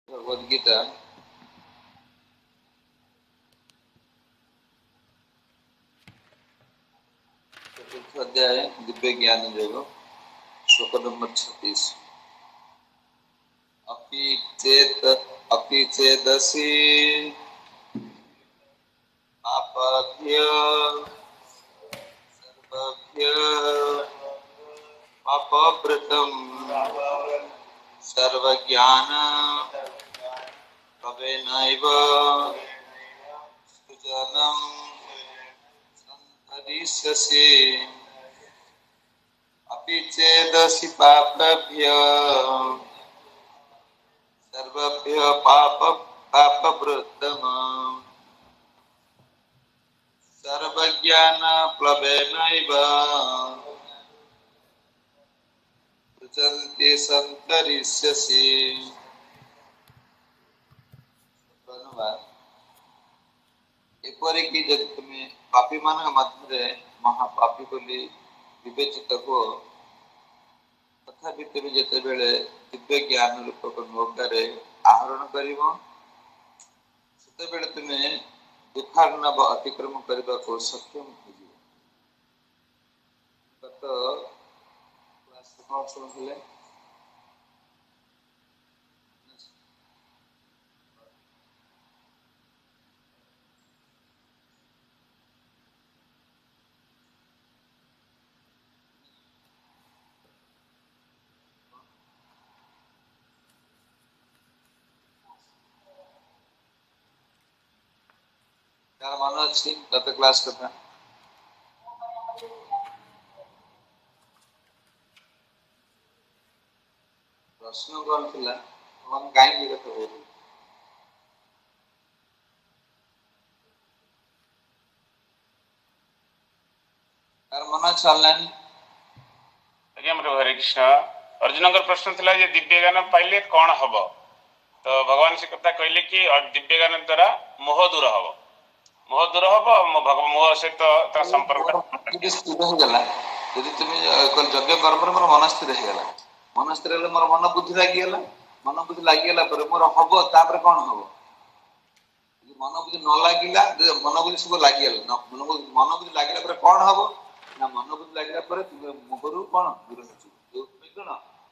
भगवद गीता चतुर्थ अध्याय दिव्य ज्ञान योग श्लोक नंबर 36। अपि चेदसि पापभ्य सर्वभ्य पापवृतं सर्वज्ञान प्रवेनैव सुजनं संतरिष्यसि। अपि चेदसि पापभ्य सर्वभ्य पापवृत्तम् सर्वज्ञान प्लवेनैव सृजन्ति संतरिष्यसि। एपरिकी जदि तुमे पापी मान मध्य महापापी बोली विवेचित हो तथापि तुम जिते बेले दिव्य ज्ञान रूपक नौकारे आहरण करिवो सेते बेले तुमे दुखार्णव अतिक्रम करने को सक्षम हो। गत क्लास कौन शुणुले यार मन अच्छी गत क्लास कथा प्रश्न कौन थिला मन काई की कथा हो यार मन चलन आज्ञा मत हरे कृष्ण। अर्जुन का प्रश्न थिला जे दिव्य ज्ञान पाइले कौन हबो तो भगवान से कथा कहले कि दिव्य ज्ञान द्वारा मोह दूर हबो भगवान मोह से तो संपर्क यदि स्थिर हो गला यदि तुम यज्ञ कर्म रे मोर मन स्थिर हो गला मन स्थिर होले मोर मन बुद्धि लागी गला पर मोर हबो तापर कोन हबो मन बुद्धि न लागिला मन बुद्धि सब लागी गला मन बुद्धि लागिला पर कोन हबो ना मन बुद्धि लागिला पर तुम मोहरु कोन दूर हो जो कोन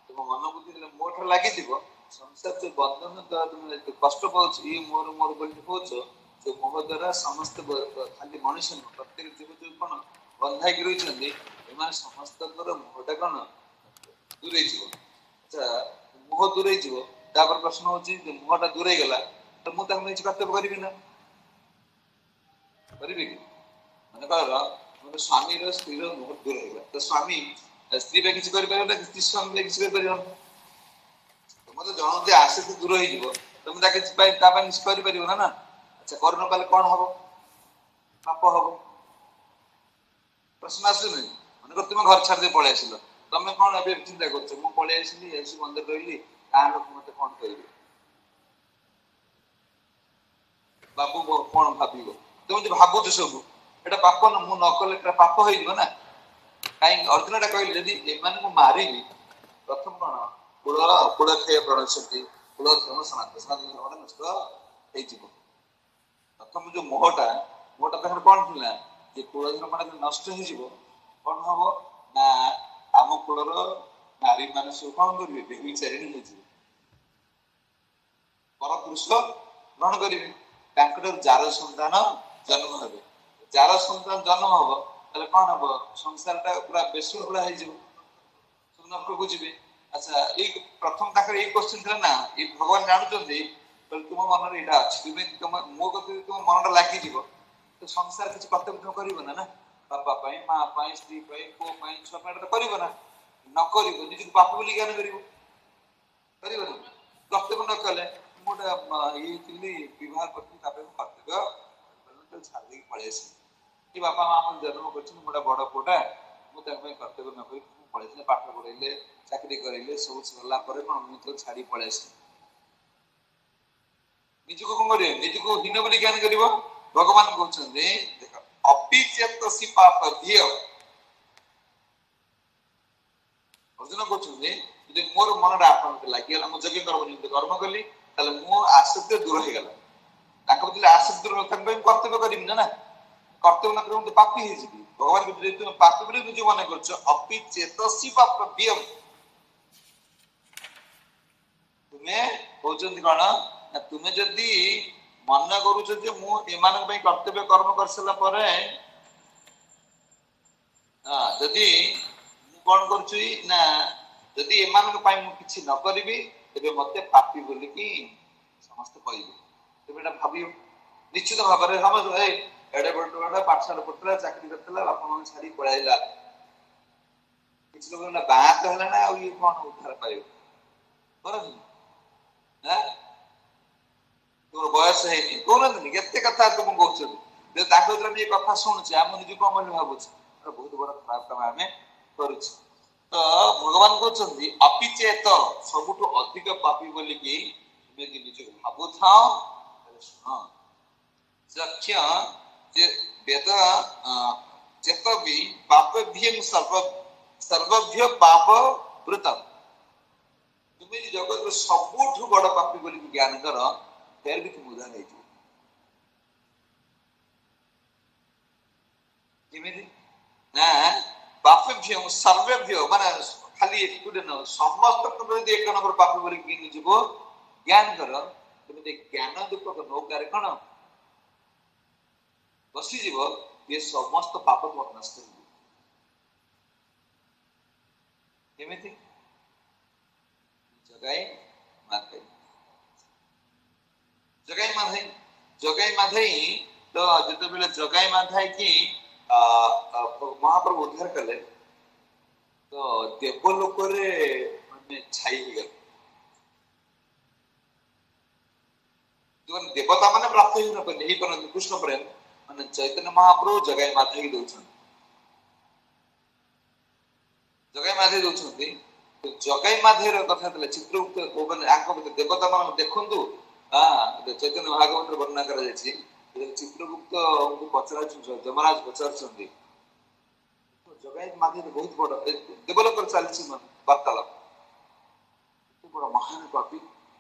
तुम मन बुद्धि मोठ लागी दिबो संसार जो बंधन द्वारा तुम कष्ट पाउछ ई मोर बोली होछ जो मोह द्वारा समस्त खाली मनुष्य प्रत्येक जीव जो कोन बंधा की रही समस्त मोहटा कौन दूरे अच्छा मोह दूरे प्रश्न हूँ मोहटा दूरे गला तो मुझे कर्तव्य करी ना करी कि मन कह स्वामी स्त्री मोह दूर हो तो स्वामी स्त्री पे किसी कर स्त्री स्वामी किसी कर मतलब जन आसे दूर हो तुम किसी ना ना अच्छा कर न पाले कौन हम पाप हम प्रश्न आसु नहीं मन तुम घर छाड़ पलि आसिल तुम कौन ए चिंता कर पलि आसली ऐसी मंदिर रही गाँव लोक मत कौन कहे बाबू कौन भाव तुम जो भावुच सब ये पाप न मुझे न कले पाप हो ना कहीं अर्जुन कहले जदि एम मारि प्रथम कौन कूल क्षय प्रणशक्ति कूल धर्म सनातन धर्म नष्ट हो प्रथम जो मोहटा पाखे कौन था जे कूल धर्म नष्ट हो कौन हम ना आम कूलर नारी मान सब कौन करेंगे बेविचारिणी हो पर पुरुष ग्रहण करेंगे जार सन्तान जन्म हे जार सन्तान जन्म हम कौन हम संसार टा पूरा बेशृंखला हो बुझे। अच्छा ये प्रथम क्वेश्चन था ना ये भगवान जानते तुम मन यहाँ अच्छी तुम्हें मो कत तुम मन लगी तो संसार किसी कर्तव्य कर ना बापा माँ स्त्री पो छुआ तो कर ना नक निजी पाप बोली ज्ञान कर कर्तव्य न कले मुझे विवाह कर्तव्य छाड़ी पलि कि बापा माँ जन्म कर बड़ पुटा मुझे कर्तव्य न कर पलि पाठ पढ़े चाकरी करेंगे सब सरला मुझे छाड़ी पलि निजको कौन कर निजको हीन बोली ज्ञान कर भगवान कहते देख अपिचेतसी पापभ्य अर्जुन कहते मोर मन आपन लगे मुझे कर्म कली ତାହେଲେ ମୁଁ ଆସକ୍ତି ଦୂର ହେଇଗଲା। ତାଙ୍କ ଭିତରେ ଆସକ୍ତି ଦୂର ତାଙ୍କ ପାଇଁ କର୍ତ୍ତବ୍ୟ କରିବି ନା କର୍ତ୍ତବ୍ୟ ନ କରିବି ମୁଁ ତ ପାପୀ ହେଇଯିବି। ଭଗବାନ ଯଦି ତୁମେ ପାପୀ ବୋଲି ନିଜେ ମନେ କରୁଛ ଅପି ଚେତସି ପାପବ୍ୟମ୍, ତୁମେ କହୁଛନ୍ତି କଣ ନା ତୁମେ ଯଦି ମନେ କରୁଛ ଯେ ମୁଁ ଏମାନଙ୍କ ପାଇଁ କର୍ତ୍ତବ୍ୟ କର୍ମ କରିସାରିଲା ପରେ ଯଦି ମୁଁ କଣ କରୁଛି ନା ଯଦି ଏମାନଙ୍କ ପାଇଁ ମୁଁ କିଛି ନ କରିବି ତେବେ ମତେ ପାପୀ ବୋଲିକି ସମସ୍ତେ କହିବେ। ତେବେ ଏଟା ଭାବିବ ନିଶ୍ଚିତ ଭାବରେ ଏଡେ ବଡ ଟୋକାଟା ପାଠଶାଠ ପଢୁଥିଲା ଚାକିରି କରିଥିଲା ବାପା ମାଙ୍କୁ ଛାଡି ପଳାଇଲା। କିଛି ଲୋକ ନା ବାହା ତ ହେଲା ନା ଆଉ ଇଏ କଣ ଉଦ୍ଧାର ପାଇବ ତୁମର ବୟସ ହେଇନି କହୁନାହାନ୍ତି କେତେ କଥା ତୁମକୁ କହୁଛନ୍ତି। ତାଙ୍କ ଭିତରେ ଏ କଥା ଶୁଣୁଛି ଆମ ନିଜକୁ କଣ ବୋଲି ଭାବୁଛି ବହୁତ ବଡ ଖରାପ କାମ ଆମେ କରୁଛୁ। ତ ଭଗବାନ କହୁଛନ୍ତି ଅପିଚେତ ସବୁଠୁ ଅଧିକ ପାପୀ ବୋଲିକି ତୁମେ ଯଦି ନିଜକୁ ଭାବୁଥାଅ ଶୁଣ ଯକ୍ଷ ଯେ ବେଦ ଚେତ ବି ପାପଭ୍ୟଂ ସର୍ବଭ୍ୟ ପାପ ବୃତ, ତୁମେ ଜଗତର ସବୁଠୁ ବଡ ପାପୀ ବୋଲିକି ଜ୍ଞାନ କର ଫେର ବି ତୁମ ଉଦ୍ଧାର ହେଇଯିବ। କେମିତି ନା ପାପଭ୍ୟ ସର୍ବେଭ୍ୟ ମାନେ ଖାଲି ଏକୁଟେ ନୁହଁ ସମସ୍ତଙ୍କ ଯଦି ଏକ ନମ୍ବର ପାପୀ ବୋଲିକି ଯିବ ଜ୍ଞାନ କର ତୁମେ ଜ୍ଞାନ ଦୀପକ ନୌକାରେ କଣ ବସିଯିବ ଏ ସମସ୍ତ ପାପ ନଷ୍ଟ ହେଇଯିବ। କେମିତି ଜଗାଇ ମାଧେଇ ଜଗାଇ ମାଧେଇ ଜଗାଇ ମାଧେଇ ତ ଯେତେବେଳେ ଜଗାଇ ମାଧେଇ କି ମହାପ୍ରଭୁ ଉଦ୍ଧାର କଲେ ତ ଦେବଲୋକରେ ମାନେ ଛାଇ ହେଇଗଲେ। ଦେବତା ମାନେ ପ୍ରାପ୍ତ ହେଇପାରନ୍ତି କୃଷ୍ଣ ପ୍ରେମ ମାନେ ଚୈତନ୍ୟ ମହାପ୍ରଭୁ ଜଗାଇ ମାଧେଇ ଦଉଛନ୍ତି ଜଗାଇ ମାଧେଇ ଦଉଛନ୍ତି। ଜଗାଇ ମାଧେଇର କଥା ଥିଲା ଚିତ୍ରଗୁପ୍ତ ମାନେ ଆଙ୍କ ଦେବତା ମାନଙ୍କୁ ଦେଖନ୍ତୁ ଚୈତନ୍ୟ ଭାଗବତରେ ବର୍ଣ୍ଣନା କରାଯାଇଛି। ଚିତ୍ରଗୁପ୍ତଙ୍କୁ ପଚାରୁଛନ୍ତି ଯମରାଜ ପଚାରୁଛନ୍ତି ଜଗାଇ ମାଧେଇ ବହୁତ ବଡ ଦେବଲୋକରେ ଚାଲିଛି ବାର୍ତ୍ତାଳାପ ଏତେ ବଡ ମହାନ ପାପୀ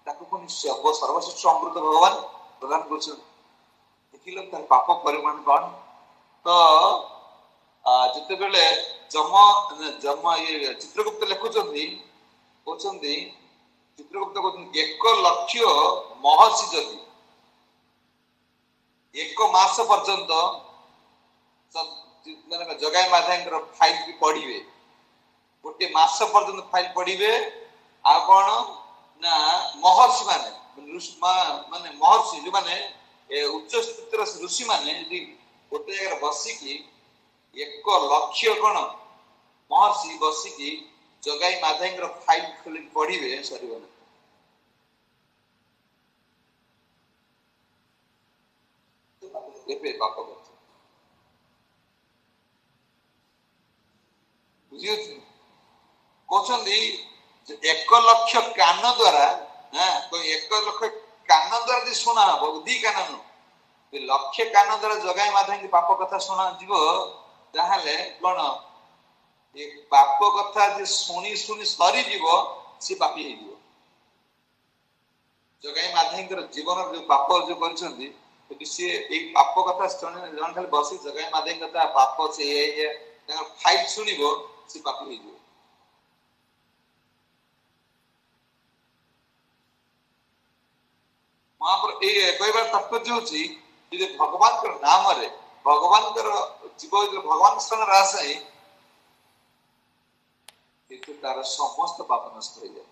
ତାକୁ ପୁଣି ସର୍ବଶ୍ରେଷ୍ଠ ଅମୃତ ଭଗବାନ ପ୍ରଦାନ କରୁଛନ୍ତି। ଦେଖିଲେ ତାର ପାପ ପରିମାଣ କଣ। ତ ଯେତେବେଳେ ଚିତ୍ରଗୁପ୍ତ ଲେଖୁଛନ୍ତି କହୁଛନ୍ତି ଚିତ୍ରଗୁପ୍ତ କହୁଛନ୍ତି 1,00,000 ମହର୍ଷି ଯଦି 1 ମାସ ପର୍ଯ୍ୟନ୍ତ ଜଗାଇ ମାଧେଇଙ୍କର ଫାଇଲ ପଢିବେ, ଗୋଟେ ମାସ ପର୍ଯ୍ୟନ୍ତ ଫାଇଲ ପଢିବେ ଆଉ କଣ ନା ମହର୍ଷି ମାନେ ମହର୍ଷି ଯୋଉମାନେ ଉଚ୍ଚ ସ୍ଥିତିର ଋଷି ମାନେ ଯଦି ଗୋଟେ ଜାଗାରେ ବସିକି 1,00,000 କଣ ମହର୍ଷି ବସିକି ଜଗାଇ ମାଧେଇଙ୍କର ଫାଇଲ ଖୋଲିକି ପଢିବେ ସରିବ ନା। ଏବେ ପାପ କରୁଛ ବୁଝିପାରୁଛୁ କହୁଛନ୍ତି 1,00,000 କାନ ଦ୍ଵାରା 1,00,000 କାନ ଦ୍ଵାରା ଯଦି ଶୁଣା ହବ ଦି କାନ ନୁହଁ 1,00,000 କାନ ଦ୍ଵାରା ଜଗାଇ ମାଧେଇଙ୍କ ପାପ କଥା ଶୁଣାଯିବ ତାହେଲେ କଣ ଏ ପାପ କଥା ଯେ ଶୁଣି ଶୁଣି ସରିଯିବ ସେ ପାପୀ ହେଇଯିବ। ଜଗାଇ ମାଧେଇଙ୍କର ଜୀବନ ଯୋଉ ପାପ ଯୋଉ କରିଛନ୍ତି ସିଏ ଏଇ ପାପ କଥା ଜଣେ ଖାଲି ବସି ଜଗାଇ ମାଧେଇଙ୍କ କଥା ପାପ ସେ ତାଙ୍କର ଫାଇଲ ଶୁଣିବ ସେ ପାପୀ ହେଇଯିବ। ମହାପ୍ରଭୁ ଏଇ କହିବାର ତାତ୍ପର୍ଯ୍ୟ ହଉଛି ଯଦି ଭଗବାନଙ୍କର ନାମରେ ଭଗବାନଙ୍କର ଜୀବ ଭଗବାନ ସ୍ଥାନରେ ଆସେ କିନ୍ତୁ ତାର ସମସ୍ତ ପାପ ନଷ୍ଟ ହେଇଯାଏ।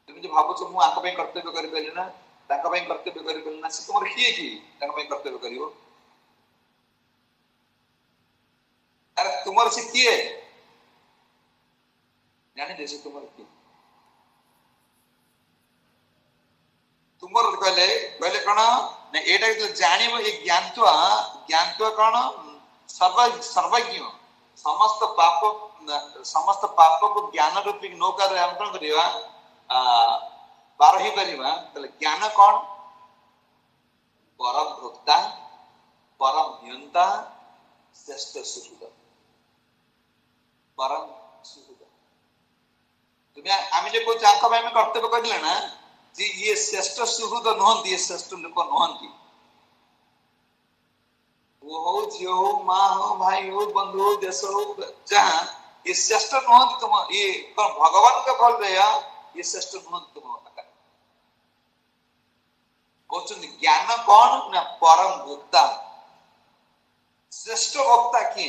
তুমি যে ভাবছো ମୁଁ ଆଙ୍କ ପାଇଁ କର୍ତ୍ତବ୍ୟ କରିପାରିଲି ନା ତାଙ୍କ ପାଇଁ କର୍ତ୍ତବ୍ୟ କରିପାରିଲି ନା ସେ ତୁମର କିଏ କି ତାଙ୍କ ପାଇଁ କର୍ତ୍ତବ୍ୟ କରିବ। ଆରେ ତୁମର ସେ କିଏ ଜାଣିଦେ ସେ ତୁମର କିଏ ତୁମର କହିଲେ କଣ ନା ଏଇଟା ଜାଣିବ ଏ ଜ୍ଞାନତ୍ୱ କଣ ସର୍ବଜ୍ଞ ସମସ୍ତ ପାପକୁ ଜ୍ଞାନ ରୂପୀ ନୌକାରେ ଆମେ କଣ କରିବା ପାର ହେଇପାରିବା। ତାହେଲେ ଜ୍ଞାନ କଣ ପରମ ଭୋକ୍ତା ପରମ ନିୟନ୍ତା ଶ୍ରେଷ୍ଠ ସୁହୃଦ ପରମ ସୁହୃଦ। তুমি আমি যে কହୁଛୁ ଆଙ୍କ ପାଇଁ ଆମେ କର୍ତ୍ତବ୍ୟ କରିଲେ ନା ଯେ ଇଏ ଶ୍ରେଷ୍ଠ ସୁହୃଦ ନୁହନ୍ତି, ଇଏ ଶ୍ରେଷ୍ଠ ଲୋକ ନୁହନ୍ତି। ପୁଅ ହଉ, ଝିଅ ହଉ, ମା ହଉ, ଭାଇ ହଉ, ବନ୍ଧୁ ହଉ, ଦେଶ ହଉ, ଯାହା ये श्रेष्ठ नुहति तुम ये भगवान के फल दया ये श्रेष्ठ नुहति तुम कहते ज्ञान कौन ना परम भोक्ता। श्रेष्ठ भोक्ता की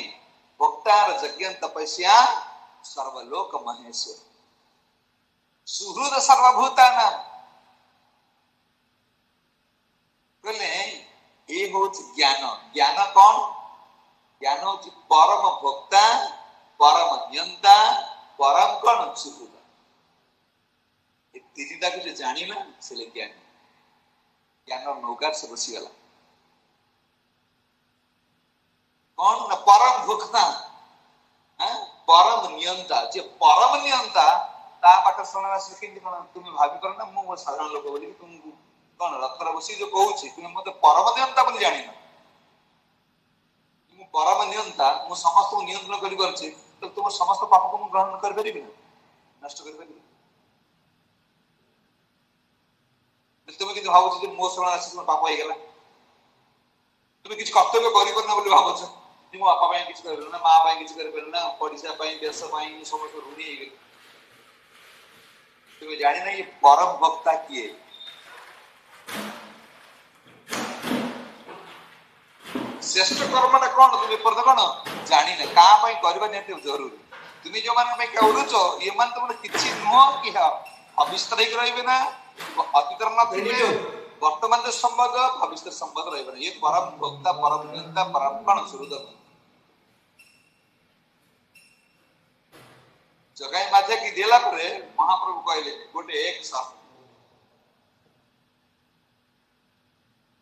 भोक्ता यज्ञ तपस्या सर्वलोक महेश्वर सुहृद सर्वभूता नाम कहले ये हूँ ज्ञान। ज्ञान कौन? ज्ञान हूँ परम भोक्ता, परम नियंता, परम कौन सुहृद। ये तीनटा को जो जानी ना से ज्ञान ज्ञान नौकार से बसीगला। कौन ना परम भोक्ता, परम नियंता। जे परम नियंता ता पाठ सुना शिखिंदी कोन तुम भाबी कर ना मु साधारण लोक बोली तुम कोन रथर बसी जो कहूची तुम मते परम नियंता बोली जानि ना। तुम परम नियंता मु समस्त को नियंत्रण करि परछि तो तुम समस्त पाप को ग्रहण कर परिबि ना, नष्ट कर परिबि। तुम कि भाबछ जे मो सुना आसी पाप होई गेला, तुम किछ कर्तव्य करि परना बोली भाबछ जे मो बापा पय किछ करबे ना, मां पय किछ करबे ना, पडिसा पय देश पय समस्त ऋणी हे गेल। तुम जानि ना ये परम भक्ता किए। श्रेष्ठ कर्मटा कौन तुम पर कौन जानी ना का पय करबा नेते जरूर। तुम जो मान में कहउछ ये मान तुम किछि नुह कि अविस्तर ही रहबे ना, अतीतर न थिले वर्तमान जो संबंध भविष्य संबंध रहबे ना। ये परम भक्ता, परम नियंता, परम कौन सुहृद। जगाई माथे की देला परे महाप्रभु कहले गोटे एक साथ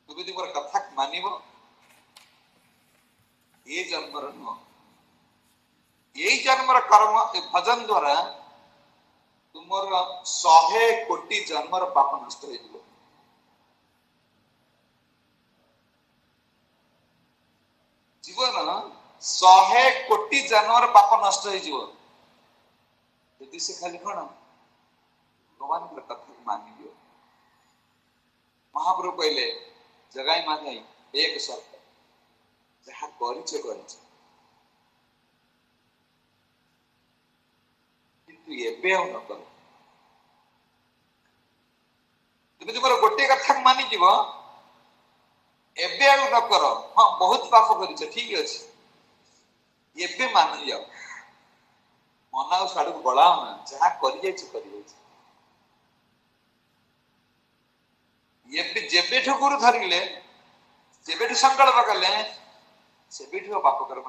तुम यदि मोर कथा मानिबो ये जन्मर नुह, यही जन्मर कर्म भजन द्वारा तुमर 100 कोटी जन्मर पाप नष्ट हो जाए। जीवन 100 कोटी जन्मर पाप नष्ट हो जाए यदि से खाली कौन भगवान कथा मानि लियो। महाप्रभु कहले जगाई माने एक शर्त जहा करिछे किंतु एबे न कर। तुम तुमर गोटे कथा मानि जीव एबे न कर। हां बहुत पाप करिछे ठीक अछि एबे मान जाओ, मना साडू बळाओ ना, जहा करि जाय छी एबे जेबेठु गुरु धरिले जेबेठु संकल्प कले सेबेठु पाप कर्म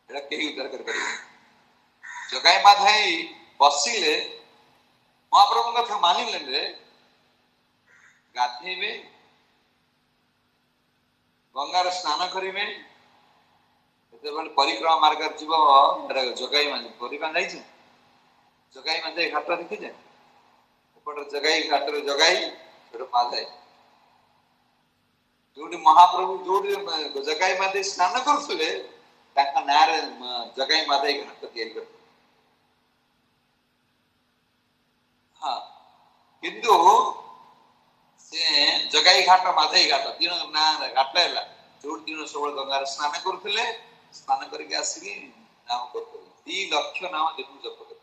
एला केही उद्धार कर परिबे। जगाई माधाई बसिले महाप्रभु कथा मानिले रे गाधेबे, गंगार स्नान करिबे, एते परिक्रमा मार्ग जीव जगाई मान परिक्रमा जाई छी। जगाई माधाई घाट देखि जाय ऊपर जगाई घाट रे जगाई छोड़ माधाई जोडी महाप्रभु जोडी जगाई माधे स्नान करथुले ताका नारे जगाई माधे घाट तैयारी कर। हां किंतु से जगाई घाट माधे घाट तीन ना घाट हैला जोडी दिन सब गंगा स्नान करथुले, स्नान करके आसी नाम करथुले 2 लाख नाम देखु जप कर।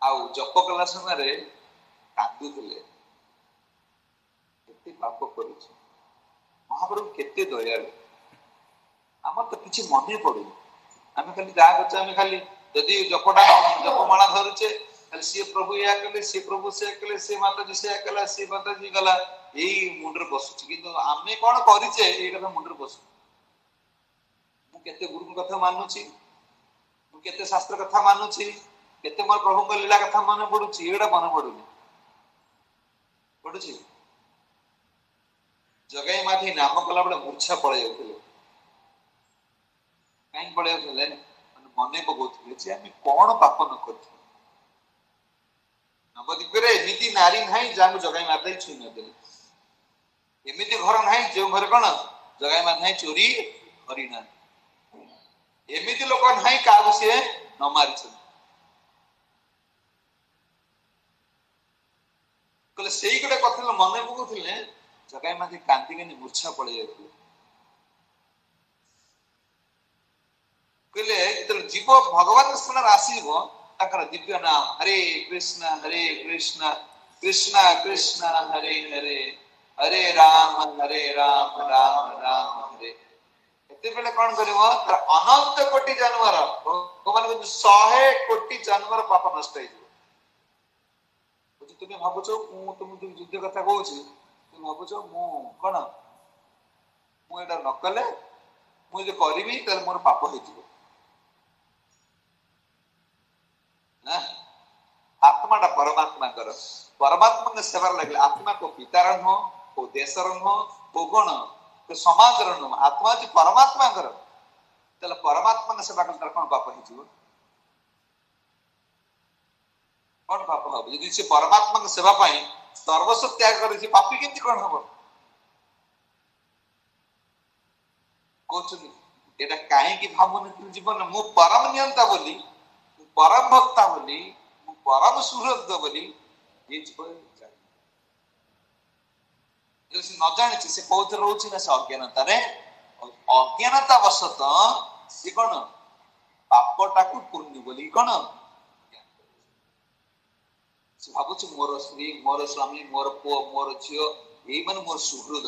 आउ जप कला समय रे कांदुथुले केते पाप करूछ। महाप्रभु केते दयालु, हमर तो किछि मने पडु। आमे खाली जा बच्चा आमे खाली यदि जपमाला धरुचे खाली से प्रभु या कले, से प्रभु से कले, से माता जी से कला, से माता जी गला एई मुंडर बसुची। किंतु आमे कोन करिचे एई कथा मुंडर बसु। मु केते गुरु कथा मानुची, मु केते शास्त्र कथा मानुची, केते मोर प्रभु को लीला कथा मन पडुची, एडा मन पडुनी पडुची। जगाई माथि नाम कला बडे मूर्छा पड़े जाउतले काई पड़े जाउतले मने पगोतले जे हम कोन पाप न करथि। नवदीप रे एमिति नारी नाही जानु जगाई माथि छुई न देले। एमिति घर नाही जे घर कोन जगाई माथि चोरी करी ना। एमिति लोक नाही का से न मारी कहले सेई गोटे कथा मन पकाउथिले जगाई माथि कांदी मूर्छा पड़े जाते कहले जेतले जीव भगवान स्थान आसीब ताकर दिव्य नाम हरे कृष्ण कृष्ण कृष्ण हरे हरे हरे राम राम राम हरे एते बेले कोन करबो तर अनंत कोटि जानवर भगवान को 100 कोटि जानवर पाप नष्ट हो তুমি ভাবুছো ମୁଁ ତୁମକୁ ଯୁଦ୍ଧ କଥା କହୁଛି তুমি ଭାବୁଛ ମୁଁ କଣ ମୁଁ ଏଟା ନ କଲେ ମୁଁ ଯଦି କରିବି ତାହେଲେ ମୋର ପାପ ହେଇଯିବ ନା आत्माटा परमात्माଙ୍କର परमात्मा सेवा लगे आत्मा को पितार नुह को देशर नुह को गुण को समाजर नुह आत्मा जी परमात्माଙ୍କର ତାହେଲେ परमात्मा सेवा कले कौन पाप ହେଇଯିବ कौन पाप हम यदि से परमात्मा सेवा पाई सर्वस्व त्याग कर पापी केमती कौन हम कहते कहीं भावुन जीवन मु परम नियंता बोली परम भक्ता बोली परम सुहृद बोली ये जीवन न जानी से कौन रोचे ना से अज्ञानता अज्ञानता वशत सी कौन पापटा को पूर्णि बोली कौन भावुँ मोर स्त्री मोर स्वामी मोर पुओ मोर झील यही मान मोर सुहृद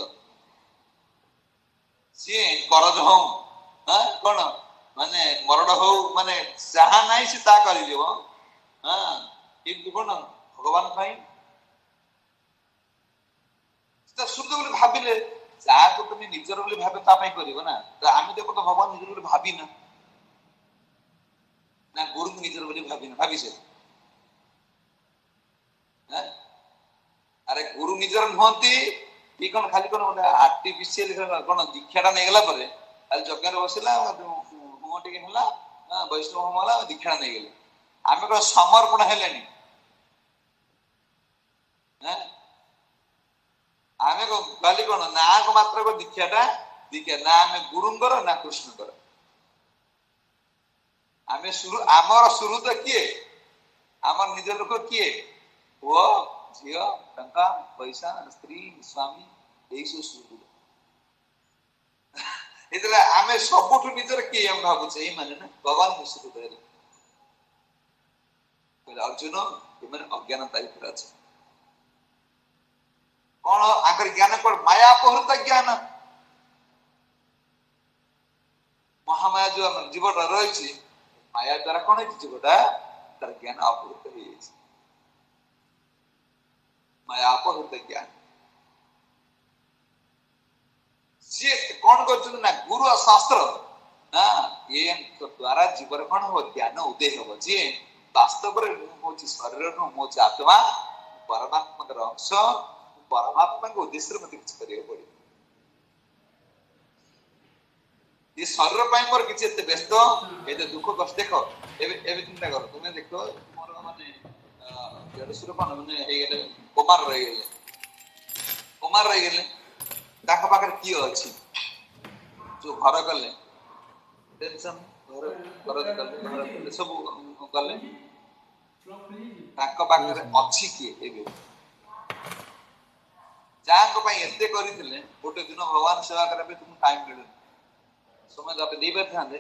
सी करज हो कौन माने मरण हो माने जहा नहीं सी ता कर कौन भगवान शुद्ध बोली भाविले जहाँ को तुम निजर बोली भावे कर ना तो आम देख तो भगवान निजर बोली भावी ना गुरु निजर बोली भावी ना भावी से अरे गुरु निजर नुहति कौन खाली कौन आर्टिफिशियल कौन दीक्षाटा नहीं गला खाली जगह बसला होम टे वैष्णव होम है दीक्षा नहीं गले आम कौन समर्पण है आम खाली कौन ना को मात्र को दीक्षाटा दीक्षा ना आम गुरुंर ना कृष्णकर आम आमर शुरू तो किए आमर निज लोक किए पुओ झील टंका पैसा स्त्री स्वामी यही सब शुरू आम सबुठ निजर किए हम भावुचे यही माने ना भगवान मुझे अर्जुन ये अज्ञानता अच्छे कौन आकर ज्ञान कौन माया अपहृत ज्ञान महामाया जो जीवटा रही माया द्वारा कौन है जीवटा तार ज्ञान अपहृत हो माया अपहृत ज्ञान सी कौन कर ना गुरु और शास्त्र ना ये द्वारा जीवन कौन हो ज्ञान उदय हम जी वास्तव हूँ शरीर हूँ आत्मा परमात्मा अंश परमात्मा के उद्देश्य मत किसी करिया पड़े ये शरीर पर मोर किसी एते व्यस्त एते दुख कष्ट देखो एबे चिंता करो तुमे देखो मोर माने जड़सुर कौन माने हे गेले कुमार रह गेले ताका पाकर कियो अछि जो घर गले टेंशन घर गले सब गले ताका पाकर अछि कि एबे जांग पई एते करिथिले गोटे दिन भगवान सेवा करे पे तुम टाइम मिलु समय आप दे बैठे थे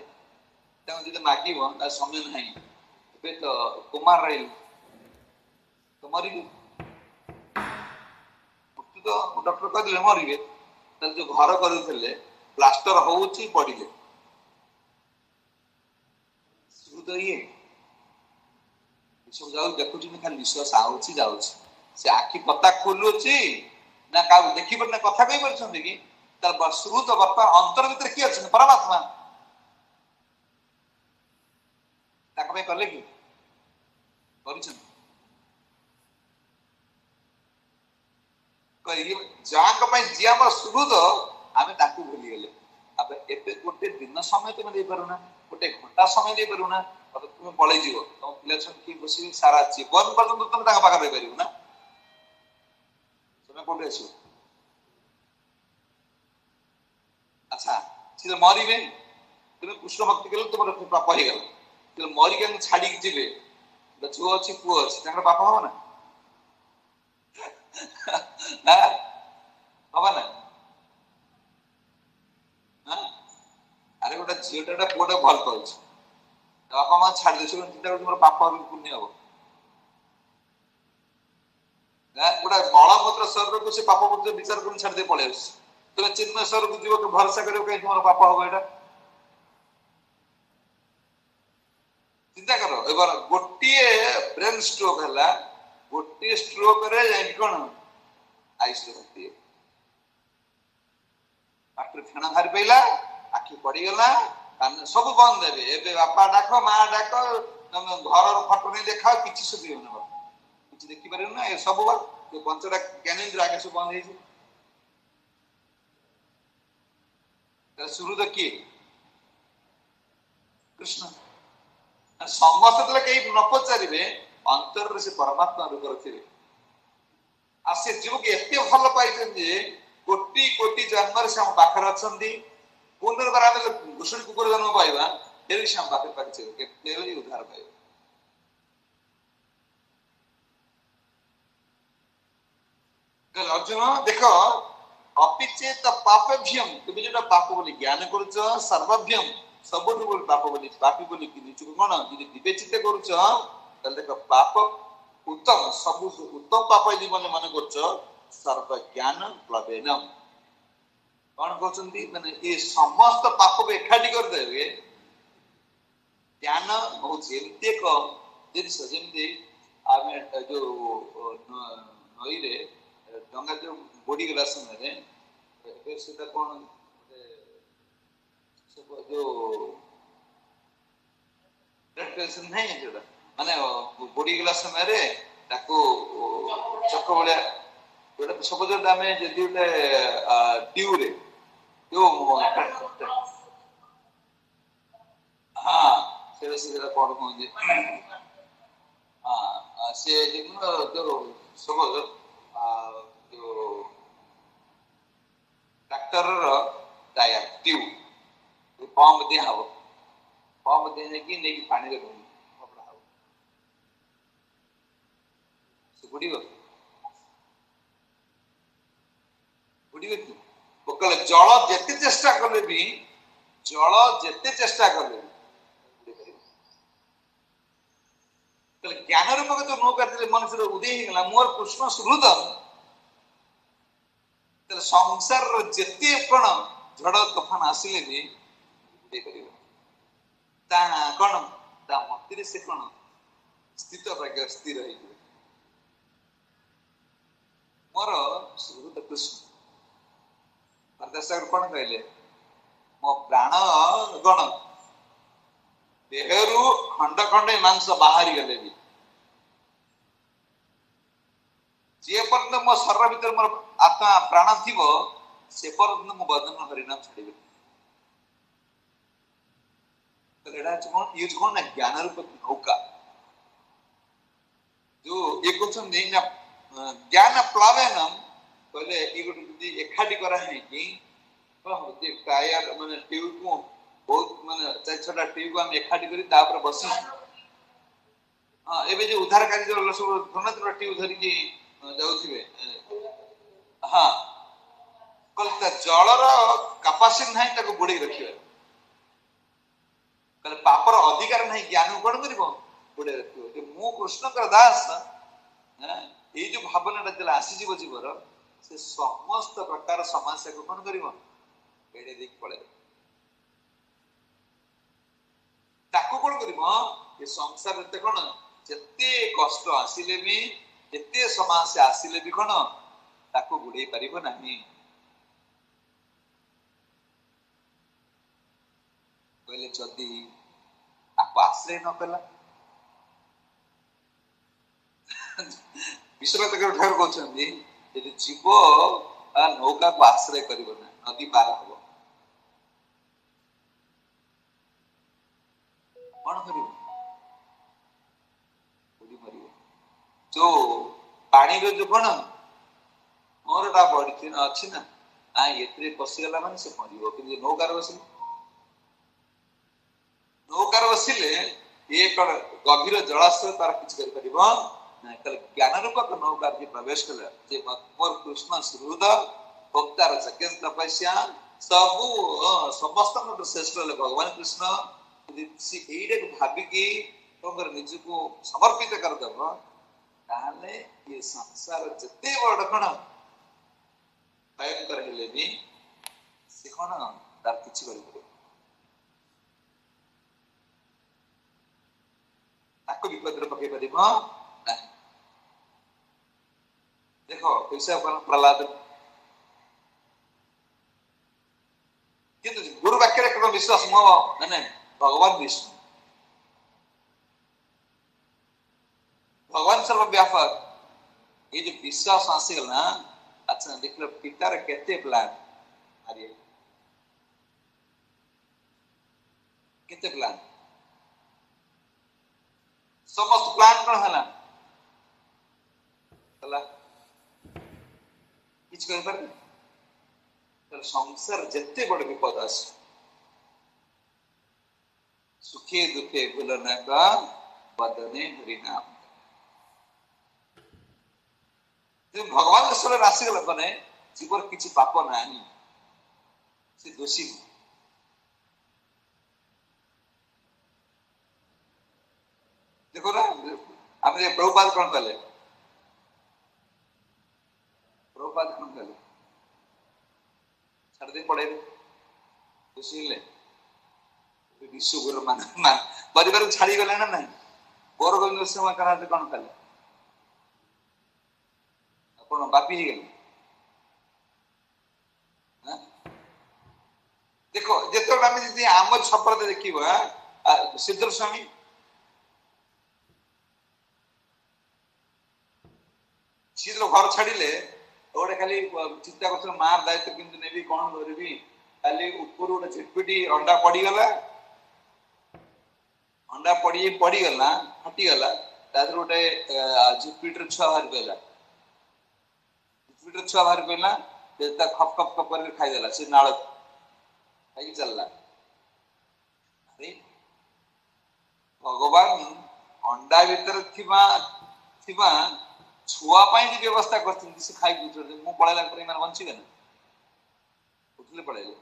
तब जब मागिब ता समय नहीं बे तो कुमार रही तो मरी तो डॉक्टर कह दिले मरिबे त जो घर करूथिले प्लास्टर होउची पडिले सुदो ये सब जाऊ देखुची नि खाली निश्वास आउची जाउची से आखी पता खोलुची ना का देखि पर ना कथा कहि परछन कि तर श्रुत वर्तमान अंतर भीतर की अछि परमात्मा ताक पे करले कि करछन कहि जांग पई जे हमर श्रुत आमे ताकू भूली गेले अब एते गोटे दिन समय तुम दे पारुना गोटे घंटा समय दे पारुना अब तुम पळै जीवो तुम पिला छन कि बसी सारा जीवन पर्यंत तुम ताका पाकर रहि परिबो ना समय कोठे आछो अच्छा सीधे मरिबे तुम कृष्ण भक्ति केले तुम पाप हो गला ମରିକି ଆମେ ଛାଡିକି ଯିବେ, ଝୁଅ ଅଛି ପୁଅ ଅଛି, ତାଙ୍କର ପାପ ହବ ନା ନା ହବ ନା? ଆରେ ଗୋଟେ ଝିଅଟା ଗୋଟେ ପୁଅଟା ଭଲ ପାଉଛି, ବାପା ମା ଛାଡି ଦଉଛି, ଚିନ୍ତା କରୁଛି ମୋର ପାପ ପୁଣ୍ୟ ହବ। ଗୋଟେ ମଳମୂତ୍ର ଶରୀରକୁ ସେ ପାପ ପୁଣ୍ୟ ବିଚାର କରି ଛାଡି ଦେଇ ପଳେଇ ଆସୁଛି। ତୁମେ ଚିନ୍ମୟ ସ୍ୱରୂପକୁ ଯିବ, ଭରସା କରିବ କାହିଁ ତୁମର ପାପ ହବ? ଏଇଟା ଚିନ୍ତା କର। ଏবার ଗୋଟିଏ ବ୍ରେନ ଷ୍ଟ୍ରୋକ ହେଲା, ଗୋଟିଏ ଷ୍ଟ୍ରୋକରେ ଯାଇକି କଣ ଆଇସିୟୁ ଗୋଟିଏ ପାଟିରୁ ଫେଣ ବାହାରି ପଇଲା, ଆଖି ପଡିଗଲା, ସବୁ ବନ୍ଦ ଦେବେ। ଏବେ ବାପା ଡାକ, ମା ଡାକ, ତମେ ଘରର ଫଟୋ ନେଇ ଦେଖାଅ, କିଛି ଶୁଭିବନି, କିଛି ଦେଖିପାରିବ ନା। ଏ ସବୁ ପଞ୍ଚଟା ଜ୍ଞାନେନ୍ଦ୍ର ଆଗେ ସବୁ ବନ୍ଦ ହେଇଯିବ। ସୁହୃଦ କିଏ? କୃଷ୍ଣ। ସମସ୍ତେ ଯେତେବେଳେ କେହି ନ ପଚାରିବେ, ଅନ୍ତରରେ ସେ ପରମାତ୍ମା ରୂପ ରଖିବେ। ଆଉ ସେ ଜୀବକୁ ଏତେ ଭଲ ପାଇଛନ୍ତି ଯେ କୋଟି କୋଟି ଜନ୍ମରେ ସେ ଆମ ପାଖରେ ଅଛନ୍ତି। ପୁନର୍ବାର ଆମେ ଘୁଷୁରୀ କୁକୁର ଜନ୍ମ ପାଇବା, ଫେରି ସେ ଆମ ପାଖରେ ପାଇছে, କେତେବେଳେ ଉଦ୍ଧାର ପାଇବ। ଅର୍ଜୁନ ଦେଖ, ଅପିଚେତ ପାପଭ୍ୟମ, তুমি যেটা ପାପ ବୋଲି ଜ୍ଞାନ କରୁଛ, ସର୍ବଭ୍ୟମ ସବୁଠୁ ବଡ଼ ପାପ ବୋଲି, ପାପୀ ବୋଲି ନିଜକୁ କଣ ଯଦି ବିବେଚିତ କରୁଛ, ତାହେଲେ ଦେଖ ପାପ ଉତ୍ତମ, ସବୁ ଉତ୍ତମ ପାପ ଜୀବନରେ ମନେ କରୁଛ, ସର୍ବ ଜ୍ଞାନ ପ୍ଲବେନମ। କଣ କହୁଛନ୍ତି? ମାନେ ଏ ସମସ୍ତ ପାପକୁ ଏକାଠି କରିଦେବେ। ଜ୍ଞାନ ହଉଛି ଏମିତି ଏକ ଜିନିଷ, ଯେମିତି ଆମେ ଯୋଉ ନଈରେ ଡଙ୍ଗା ଯୋଉ ବୁଡିଗଲା ସମୟରେ ସେଟା କଣ ଯୋଉ ନାହିଁ, ଯୋଉଟା ମାନେ ବୁଡିଗଲା ସମୟରେ ତାକୁ ଚକ ଭଳିଆ ଗୋଟେ ସବୁ, ଯୋଉଟା ଆମେ ଯଦି ଗୋଟେ ଟିଉରେ ହଁ ସେଟା କଣ କୁହନ୍ତି, ସେ ଯୋଉ ସବୁ ଯୋଉ ଟ୍ରାକ୍ଟରର ଟାୟାର ଟ୍ୟୁବ ପମ୍ପ ଦିଆ ହବ, ପମ୍ପ ଦିଆଯାଇକି ନେଇକି ପାଣିରେ ପକଡ଼ା ହବ, ସେ ବୁଡିବ କି? ଜଳ ଯେତେ ଚେଷ୍ଟା କଲେ ବି, ଜଳ ଯେତେ ଚେଷ୍ଟା କଲେ ଜ୍ଞାନ ରୂପକ ଯୋଉ ନୌକା ମନୁଷ୍ୟର ଉଦୟ ହେଇଗଲା, ମୋର କୃଷ୍ଣ ସୁହୃଦ, ସଂସାରର ଯେତେ କଣ ଝଡ ତୋଫାନ ଆସିଲେ ବି ଦେଇପାରିବ। ତା କଣ ତା ମତିରେ ସେ କଣ ସ୍ଥିତ ପ୍ରଜ୍ଞ ସ୍ଥିର ହେଇଯିବ। ମୋର ସୁହୃଦ କୃଷ୍ଣ କଣ କହିଲେ? ମୋ ପ୍ରାଣ ଗଣ ଦେହରୁ ଖଣ୍ଡ ଖଣ୍ଡ ମାଂସ ବାହାରି ଗଲେ ବି, ଯେ ପର୍ଯ୍ୟନ୍ତ ମୋ ଶରୀର ଭିତରେ ମୋର ଆତ୍ମା ପ୍ରାଣ ଥିବ, ସେ ପର୍ଯ୍ୟନ୍ତ ମୁଁ ବଦନ ହରିନାମ ଛାଡ଼ିବି। ଏଇଟା ହଉଛି କଣ? ଇଏ କଣ ନା ଜ୍ଞାନ ରୂପ ନୌକା। ଯୋଉ ଇଏ କହୁଛନ୍ତି ନା ଜ୍ଞାନ ପ୍ଲାବେନମ, କହିଲେ ଇଏ ଗୋଟେ ଯଦି ଏକାଠି କରା ହେଇକି ଟାୟାର ମାନେ ଟ୍ୟୁବକୁ ବହୁତ ମାନେ 4-6ଟା ଟ୍ୟୁବକୁ ଆମେ ଏକାଠି କରି ତାପରେ ବସି, ହଁ ଏବେ ଯୋଉ ଉଦ୍ଧାରକାରୀ ଯୋଉ ସବୁ ଟ୍ୟୁବ ଧରିକି ଯାଉଥିବେ, ହଁ କହିଲେ ଜଳର କାପାସିଟି ନାହିଁ ତାକୁ ବୁଡେଇ ରଖିବା। କହିଲେ ପାପର ଅଧିକାର ନାହିଁ, ଜ୍ଞାନକୁ କଣ କରିବ? ବୁଡେଇ ରଖିବ। ମୁଁ କୃଷ୍ଣଙ୍କର ଦାସ, ଏଇ ଯୋଉ ଭାବନାଟା ଯେତେବେଳେ ଆସିଯିବ ଜୀବର, ସେ ସମସ୍ତ ପ୍ରକାର ସମସ୍ୟାକୁ କଣ କରିବ? ଏଡେଇ ଦେଇକି ପଳେଇବ। ତାକୁ କଣ କରିବ? ଏ ସଂସାର ଏତେ କଣ ଯେତେ କଷ୍ଟ ଆସିଲେ ବି, ଯେତେ ସମସ୍ୟା ଆସିଲେ ବି କଣ ତାକୁ ବୁଡେଇ ପାରିବ ନାହିଁ। କହିଲେ ଯଦି ତାକୁ ଆଶ୍ରୟ ନ କଲା, ବିଶ୍ୱନାଥ ଠାକୁର କହୁଛନ୍ତି, ଯଦି ଯିବ ନୌକାକୁ ଆଶ୍ରୟ କରିବ ନା, ନଦୀ ପାର ହବ, କଣ କରିବ? ବୁଡି ମରିବ। ଯୋଉ ପାଣିର ଯୋଉ କଣ ମୋରଟା ବଢି ଅଛି ନା, ଏଥିରେ ପଶିଗଲା ମାନେ ସେ ମରିବ। କିନ୍ତୁ ନୌକାରେ ବସିଲେ, ନୌକାରେ ବସିଲେ ये कण गभीर जलाशय तार किछ कर परिबो ना कल ज्ञान रूपक नौका जे प्रवेश कला जे मोर कृष्ण सुहृद भक्तार सकेन तपस्या सबु समस्त श्रेष्ठ भगवान कृष्ण यदि एइडे भाबी की तोर निज को समर्पित कर दबो ताले ये संसार जते बड़ कण भयंकर हेले भी से कण तार किछ कर ताको विपद रे पके परिबो देखो कैसे प्रहलाद किंतु गुरु वाक्य रे विश्वास मो माने भगवान विष्णु भगवान सर्वव्यापक ये जो विश्वास आसिगल ना अच्छा देख लो पितार केते प्लान अरे केते प्लान समस्त प्लान कौन हला हला किछ कहि पर तर संसार जत्ते बड़ विपद आस सुखे दुखे भूलना का बदने हरि नाम जे भगवान सले राशि गल बने जीवर किछि पाप नाही से दोषी देखो ना हमने प्रभुपाद कौन कले प्रभुपाद कौन कले छाड़ दे पड़े खुशी ले विश्व गुरु मान परिवार छाड़ी गले ना नहीं गौर गोविंद सिंह करा दे कौन कले अपन बापी ही गले देखो जेतो हम जदी आम संप्रदाय देखिबा सिद्धर स्वामी शीघ्र घर छाड़िले गोटे खाली चिंता कर मार दायित्व किंतु नेबी कौन करबी खाली ऊपर गोटे झिटपिटी अंडा पड़ी गला अंडा पड़ी गला फटी गला तादर गोटे झिटपिटर छुआ बाहर गला झिटपिटर छुआ बाहर गला ता खप खप खप करके खाई देला से नाळ खाई चलला अरे भगवान अंडा भीतर थिबा छुआ पाई जी व्यवस्था करथिन से खाई गुजर मु पळेला पर इमान बंची गन उठले पळेले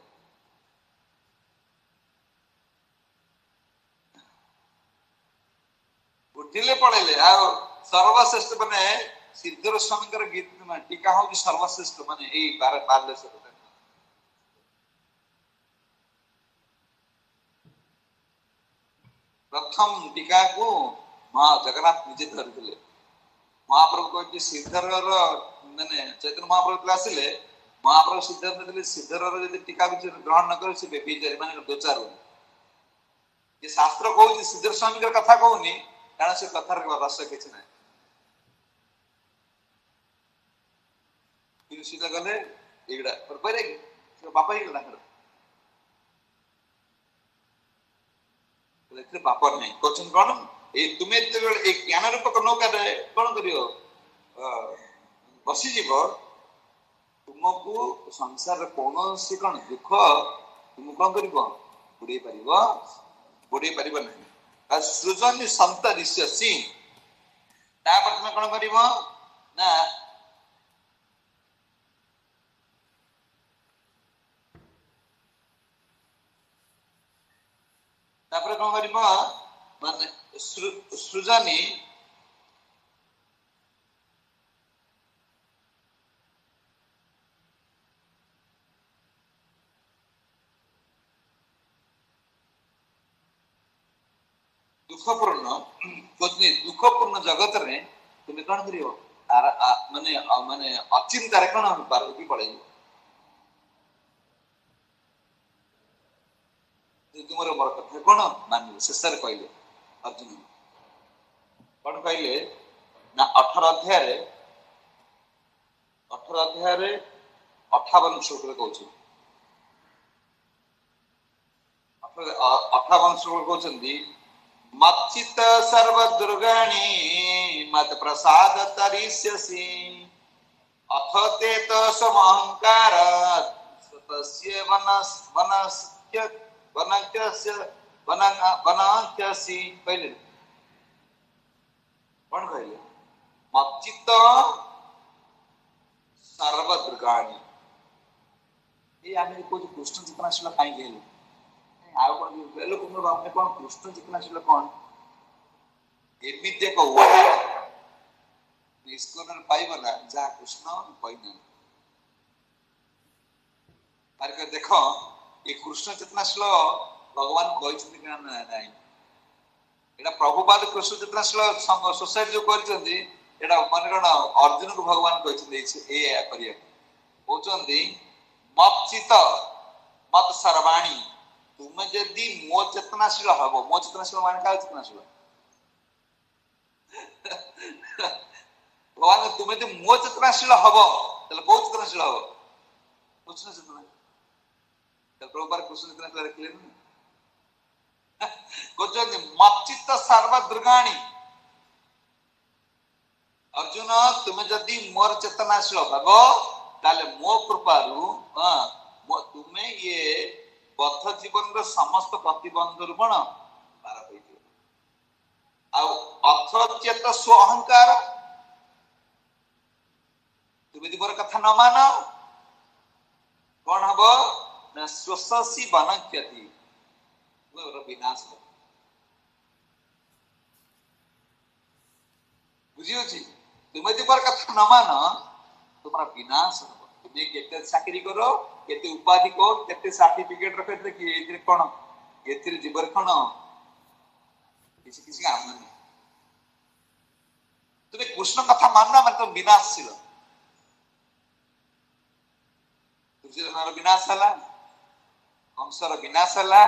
उठले पळेले आ सर्वश्रेष्ठ बने सिद्धर स्वामीकर गीत में टीका हो कि सर्वश्रेष्ठ माने ए बारले से प्रथम टीका को मां जगन्नाथ निजे धरथिले महाप्रभु को सिद्धर माने चैतन्य महाप्रभु आसिले महाप्रभु सिद्धार्थ देले सिद्धर यदि टीका ग्रहण न करे से बेबीचारी माने दोचार ये शास्त्र कहू सिद्धर स्वामी कथा कहूनी कारण से कथार रस किछ नै कि सीधा गले एगडा पर परे बापा ही गला लेकिन बापा नहीं क्वेश्चन कोन ए तुमे एक ज्ञान रूपक नौका कौन करियो बसी जीव तुमको संसार कौन से कौन दुख तुम कौन करिवो बुड़े पारिबो नहीं सृजन संत ऋषि तापर तुम कौन करिवो ना तापर कौन करिवो माने सृजनी दुखपूर्ण जगत रे तुम्हें कौन करियो माने माने अचिंता रे कौन पार्वती पड़े तुमर मोर कथा कौन मान शेषर कहले अर्जुन कौन कहले ना 18 अध्याय रे 58 श्लोक रे कहउछ 58 श्लोक कहउछंदी मच्चित सर्व दुर्गाणी मत प्रसाद तरिष्यसि अथ ते तस्महंकार तस्य वनस्य बनाक्यसि कहले कौन कहले मच्चित सर्वदुर्गाणि ये आमे कोइ कृष्ण चितनाशील काई गेले आउ कोन लोक मोर बाप कोन कृष्ण चितनाशील कोन एमिते को निष्करण पाइबला जा कृष्ण पाइना आर देखो ये कृष्ण चेतनाशील भगवान कहते कि नहीं एटा प्रभुपाद कृष्ण चेतनाशील सोसाइटी जो करछन्ती एटा मन कण अर्जुन को भगवान कहते ए करिया कहउछन्ती मत चित मत सर्वाणी तुम जदि मो चेतनाशील हबो मो चेतनाशील माने का चेतनाशील भगवान तुम जदि मो चेतनाशील हबो तले को चेतनाशील हबो कृष्ण चेतना प्रभुपाद कृष्ण चेतनाशील रखले कहउछन्ती मच्चित सर्वदुर्गाणि अर्जुन तुम जदि मोर चेतनाशील हबो ताले मो कृपारु तुमे ये पथ जीवन रो समस्त प्रतिबंध रूपण पार होइथियो आ अथचेत स्व अहंकार तुम यदि मोर कथा न मान कौन हबो न स्वससी बनक्यति मोर विनाश हो बुझियो छी तुम यदि मोर कथा न मान तुम्हारा विनाश हो तुम केते चाकरी करो केते उपाधि को केते सर्टिफिकेट रखे देखि एतिर कोन एतिर जीवर कोन किसी किसी काम नहीं तुम कृष्ण कथा मानना मतलब तुम विनाशशील दुर्योधन विनाश हला कंसर विनाश हला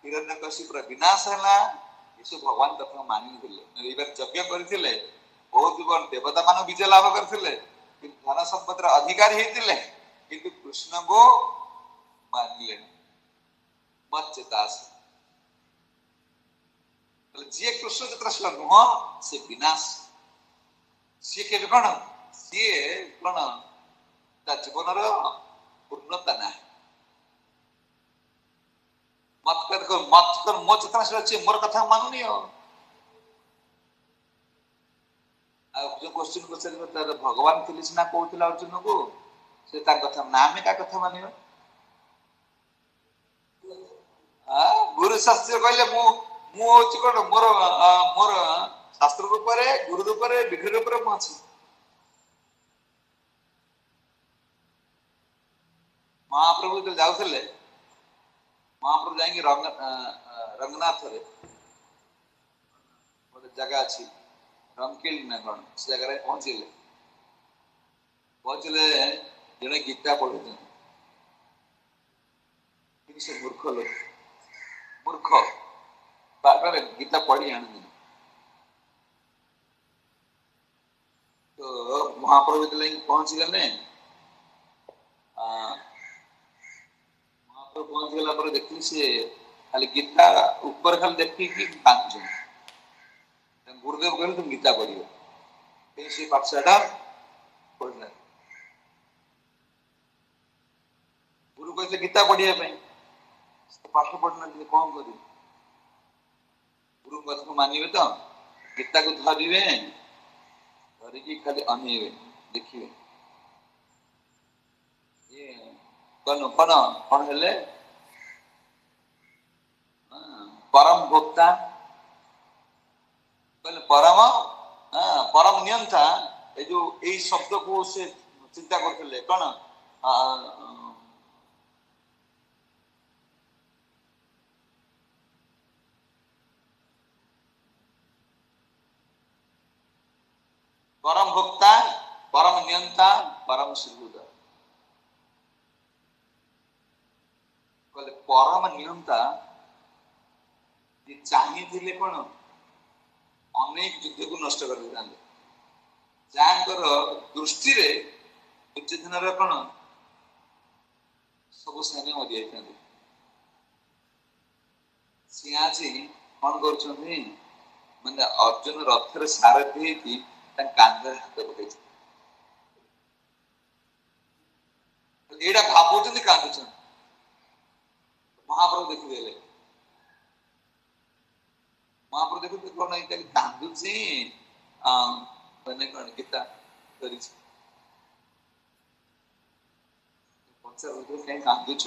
हिरण्यकशिपुर विनाश हला यीशु भगवान कथा मानि दिले एबार यज्ञ करथिले बहुत बड़ देवता मान विजय लाभ करथिले धन संपत्तिर अधिकारी हेतिले किंतु कृष्ण को मानिले मच्चितास जे कृष्ण चेतनाशील नुह से विनाश सी के कौन सी कौन ता जीवन पूर्णता ना मत कर मो चेतनाशील अच्छे मोर कथा मानुनी हो जो क्वेश्चन पचार तार भगवान थिले सिना कहउथिला अर्जुन को से तार कथा नामे का कथा मानियो गुरु शास्त्र कहले मु होची कोन मोर शास्त्र ऊपर गुरु ऊपर विग्रह ऊपर पहुंची महाप्रभु तो जाउथले महाप्रभु जाएंगे रंगनाथ रे गोटे जगह अछि रंगकिल ना कोन से जगह रे पहुंचले जने गीता पढ़ुते से मूर्ख लोग मूर्ख बार गीता पढ़ी आने तो महाप्रभु पहुंच गले महाप्रभु पहुंच गला पर देखली से खाली गीता ऊपर खाली देखी कि कांचन गुरुदेव कहले तुम गीता पढ़ियो से पाठशाला पढ़ना गुरु कहते गीता पढ़िया पाठ पढ़ना कौन कर गुरु कथा को मानिबे तो गीता को धरिबे धरिकी खाली अनेबे देखिबे ये कौन कौन कौन हेले परम भोक्ता कहले परम परम नियंता ए जो एई शब्द को से चिंता करथिले कौन परम भोक्ता परम नियंता परम सुहृद कहले परम नियंता ये चाहिए कौन अनेक युद्ध को नष्ट कर जाकर दृष्टि रे दुर्योधन कौन सब सेना मरी जाते सी आज कौन कर माने अर्जुन रथर सारथी की कांधे हाथ पकड़ एटा भावुं कांदुच महाप्रभु देखिदेले महाप्रभु देखते कौन ये कांदुची मैंने कौन गीता करी कहीं कांदुच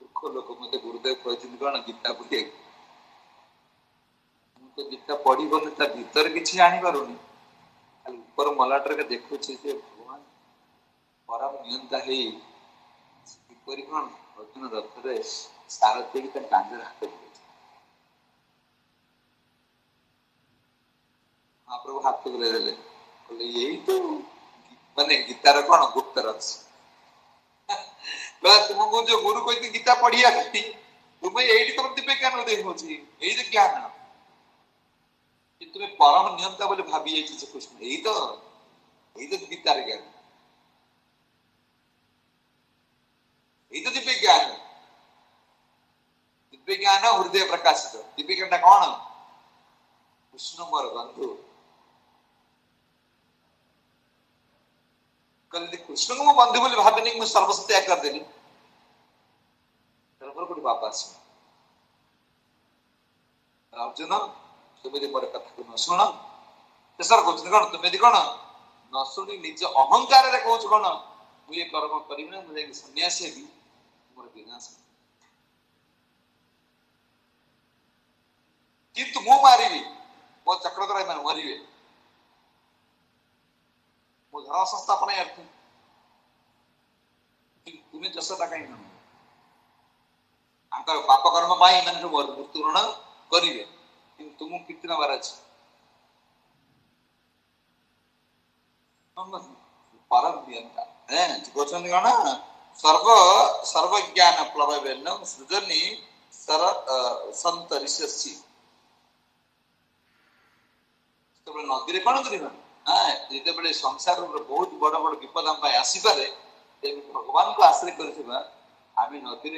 दुख लोक मत गुरुदेव कहते कौन गीता पढ़े तो गीता पढ़ी गले ता भीतर किसी आनी पारुनी खाली ऊपर मलाटर के देखुचे जे भगवान परम नियंता है किपरि कौन अर्जुन रथरे सारथी की कांधे हाथ दिए महाप्रभु हाथ को ले ले बोले यही तो माने गीतार कौन गुप्त रहस्य तुमको जो गुरु कहते गीता पढ़िया कहीं तुम्हें यही तुम दिव्य ज्ञान देखो यही तो ज्ञान कि तुम्हें परम नियंता बोले भाभी श्री कृष्ण यही तो गीतार ज्ञान यही तो दिव्य ज्ञान हृदय प्रकाशित दिव्य ज्ञान कौन कृष्ण मोर बंधु कल कृष्ण को मो बंधु बोले भाविनी मुझे सर्वस्व त्याग कर देली कोई वापस अर्जुन तुम्हें मोर कथा को न शुण शेषर कौन कौन तुम्हें कौन न शुणी निज अहंकार कौन कौन मुझे कर्म करी मुझे सन्यासी भी मोर विनाश किंतु मु मारि मो चक्रधर मैंने मरवे मो धर्म संस्थापन तुम्हें चषटा कहीं पाप कर्म मृत्युरण करेंगे तुमको कितनी नबार अच्छे परम नियंता कहते कौन सर्व ज्ञान प्लववेन सृजनी संत ऋषि नदी कौन कर संसार बहुत बड़ बड़ विपद आम आसपे भगवान को आश्रय कर नदी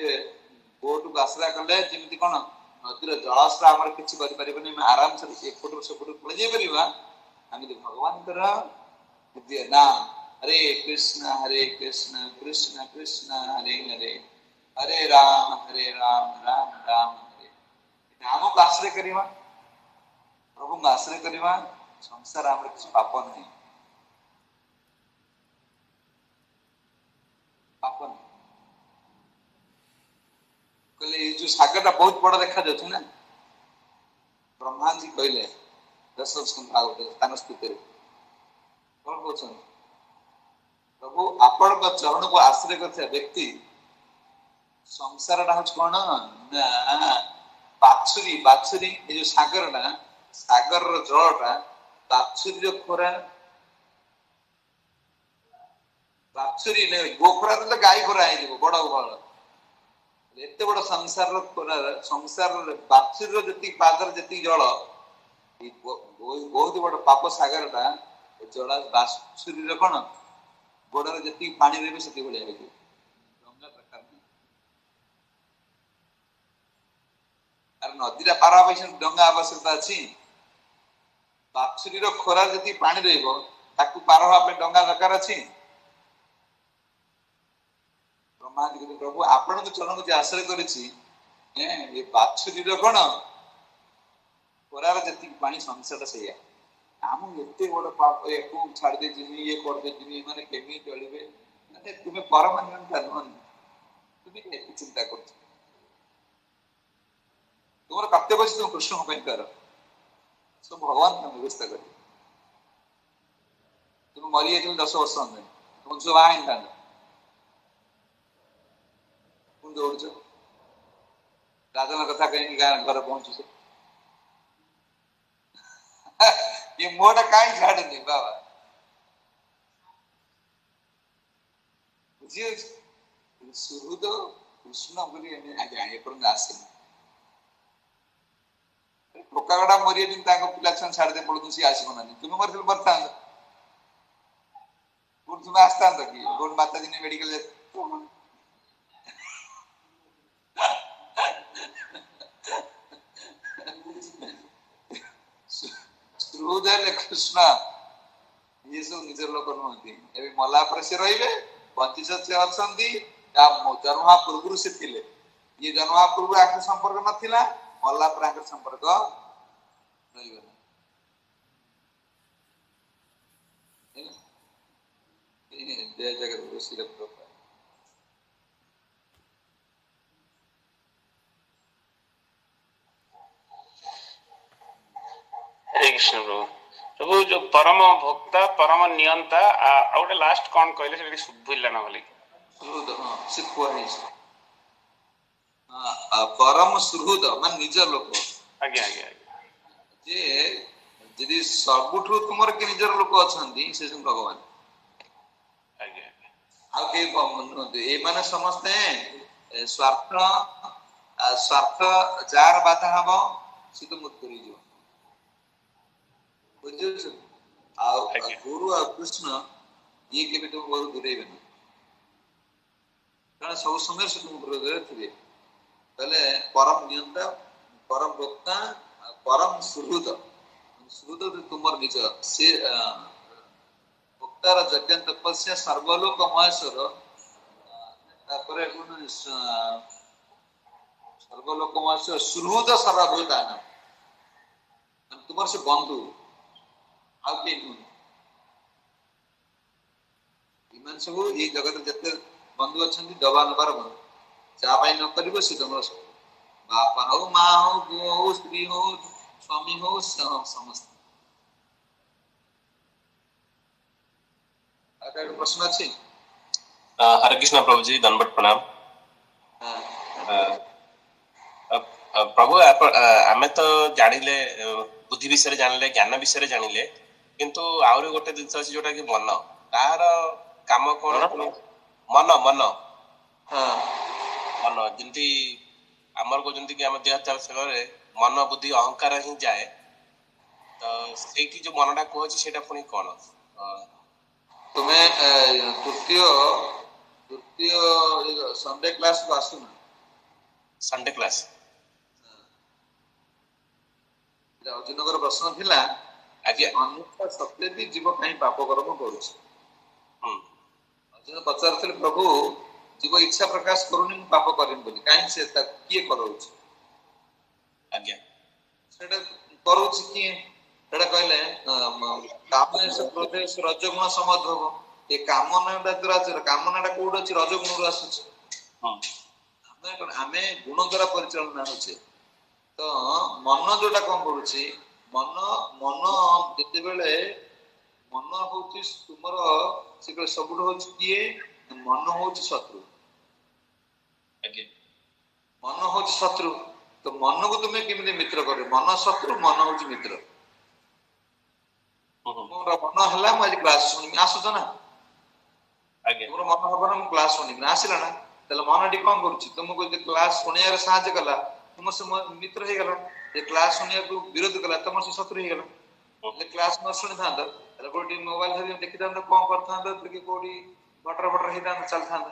बोट को आश्रय कले जमी कौन नदीर जलाश्रय आम किसी आराम से एपट सेपट पड़ जापर भगवान नाम हरे कृष्ण कृष्ण कृष्ण हरे हरे हरे राम राम राम हरे नाम को आश्रय करवा प्रभु को आश्रय करवा संसार आम किसी पाप नहीं पाप नहीं कहले ये जो सागर बहुत बड़ा देखा जाए ना ब्रह्मा जी कहले 10 स्थान स्थित कौन कौन प्रभु आपण चरण को आश्रय कर व्यक्ति संसार कौन ना बाछुरी बाछुरी ये जो सागर जलटा बाछुरी खोरा बाछुरी गोखरा तो गाई खोरा बड़ बड़ एत बड़ संसार बाछुरी जी पादर जी जल बहुत बड़ पाप सागर टा जल बाछुरी कौन गोड़े जी पानी रे से भाया गंगा प्रकार नदी पार डंगा आवश्यकता अच्छी बाछुरी खोरा जी पानी रही पार हाँ डंगा दरकार अच्छी ब्रह्मा जी कहते प्रभु आपण चरण को आश्रय करी कौन खोरार जी पानी संसार से आम एत बड़ पाप या छाड़ दे ये कर दे मैंने केमी चलिए तुम्हें परम नियंता नुहन तुम्हें चिंता कर तुम कर्तव्य तुम कृष्ण को कर सब भगवान तुम व्यवस्था कर तुम मरी जाए 10 वर्ष तुम जो बाहर दौड़ राजन कथा कहीं घर पहुंचु ये मोटा कहीं छाड़ नहीं बाबा बुझे शुरू तो कृष्ण बोली जापर आसे टोकागड़ा मरी पिला छुआ छाड़ दे पड़ू सी आसब ना तुम्हें मर मरता तुम्हें आसता कि गोड माता जी मेडिकल कृष्ण ये सब निजर लोक नुहति मला से रे बंचित से अच्छा जन्म पूर्व से थे ये जन्म पूर्व आंख संपर्क नाला मल्ला प्रांग संपर्क रहिबना जय जगत गुरु श्री प्रभुपाद। हरे कृष्ण प्रभु। प्रभु जो परम भोक्ता परम नियंता आ गोटे लास्ट कौन कहले से सुभिला न भले सुहृद हां सिखुआ है परम सुहृद मान निज लोक आज्ञा आज्ञा जे यदि सबुठु तुमर के निजर लोक अछंती से भगवान आज्ञा आ के ए माने समस्ते स्वार्थ स्वार्थ जार बाधा हबो से तो मुक्त करी जो बुझियो आ गुरु और कृष्ण ये के भी तुम बहुत दूरे बने कारण सब समय से तुम हृदय थे पहले परम नियंता परम भोक्ता परम सुहृद सुहृद तो तुमर निज से भोक्तार यज्ञ तपस्या सर्वलोक महेश्वर तापर सर्वलोक महेश्वर सुहृद सर्वभूतान तुमर से बंधु आउ के इमान सब ये जगत जते बंधु अछंती दबा नबार बंधु जा पाई न करिवो से तुमर बापा हो मां हो गो हो स्त्री हो स्वामी हो समस्त आगे प्रश्न अछि। हरे कृष्ण प्रभु जी दंडवत प्रणाम। प्रभु आमे तो जानिले बुद्धि विषय जानिले ज्ञान विषय जानिले किंतु आउरी गोटे दिन अछि जोटा कि मन तार काम कोन मन मन हां मन जंती हमर को जंती कि हम देह चल सगरे मन बुद्धि अहंकार ही जाए तो सेठी जो मनडा कहछि सेटा पुनी कोन तुम्हें तृतीय संडे क्लास को आसु ना संडे क्लास अर्जुनकर प्रश्न थिला आज्ञा अनुष्ठा सत्य भी जीव कहीं पाप कर्म करूछ अर्जुन पचारथिल प्रभु जीव इच्छा प्रकाश करूनी मु पाप करिम बोली काहे से ता किए करूछ आज्ञा सेटा करूछ कि सेटा कहले कामने से क्रोधे से रजोगुण समद्भव ए कामनाटा द्वारा कामनाटा कोड अछि रजोगुण रु आसुछ हमें गुण द्वारा परिचालना होचे तो मन जोटा कौन करूची मन मन जते बेले मन होची तुमर से सबुठ होची किए मन होची शत्रु आज्ञा मन होची शत्रु तो मन को तुम्हें केमिति मित्र करे मन शत्रु मन होची मित्र मोर मन हला म आज क्लास सुनि आसुछ ना आज्ञा मोर मन हबना म क्लास सुनि आसिला ना तले मन डी कोन करूची तुमको जे क्लास सुनियार सहायता कला तुम से मित्र हे गला ये क्लास सुनिया को विरोध कला तुम से शत्रु हे गला ले क्लास न सुनि थांद तले कोडी मोबाइल धरि देखि थांद कोन कर थांद कि कोडी बटर बटर हे थांद चल थांद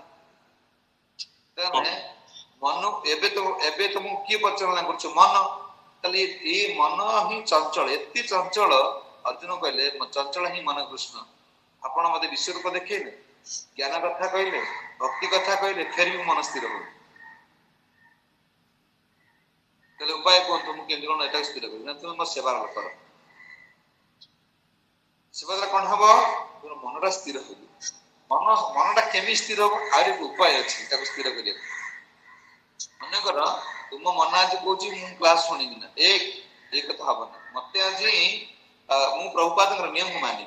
तने मन एबे तुम की परिचालना करछ मन तले ए मन ही चंचल एति चंचल अर्जुन कहले चंचल ही मन कृष्ण आपण मते विश्व रूप देखैले ज्ञान कथा कहले भक्ति कथा कहले फेर भी मन स्थिर हो तले उपाय कोन तुम केंद्र न एटा स्थिर कर ना तुम सेवा कर सेवा कोन हबो तुम मनरा स्थिर हो मनटा केमि स्थिर हो आरे उपाय अछि ताको स्थिर करिया मने कर तुम मन आज कोची मु क्लास सुनिबि ना एक कथा हबना मते आज मु प्रभुपाद नियम को मानि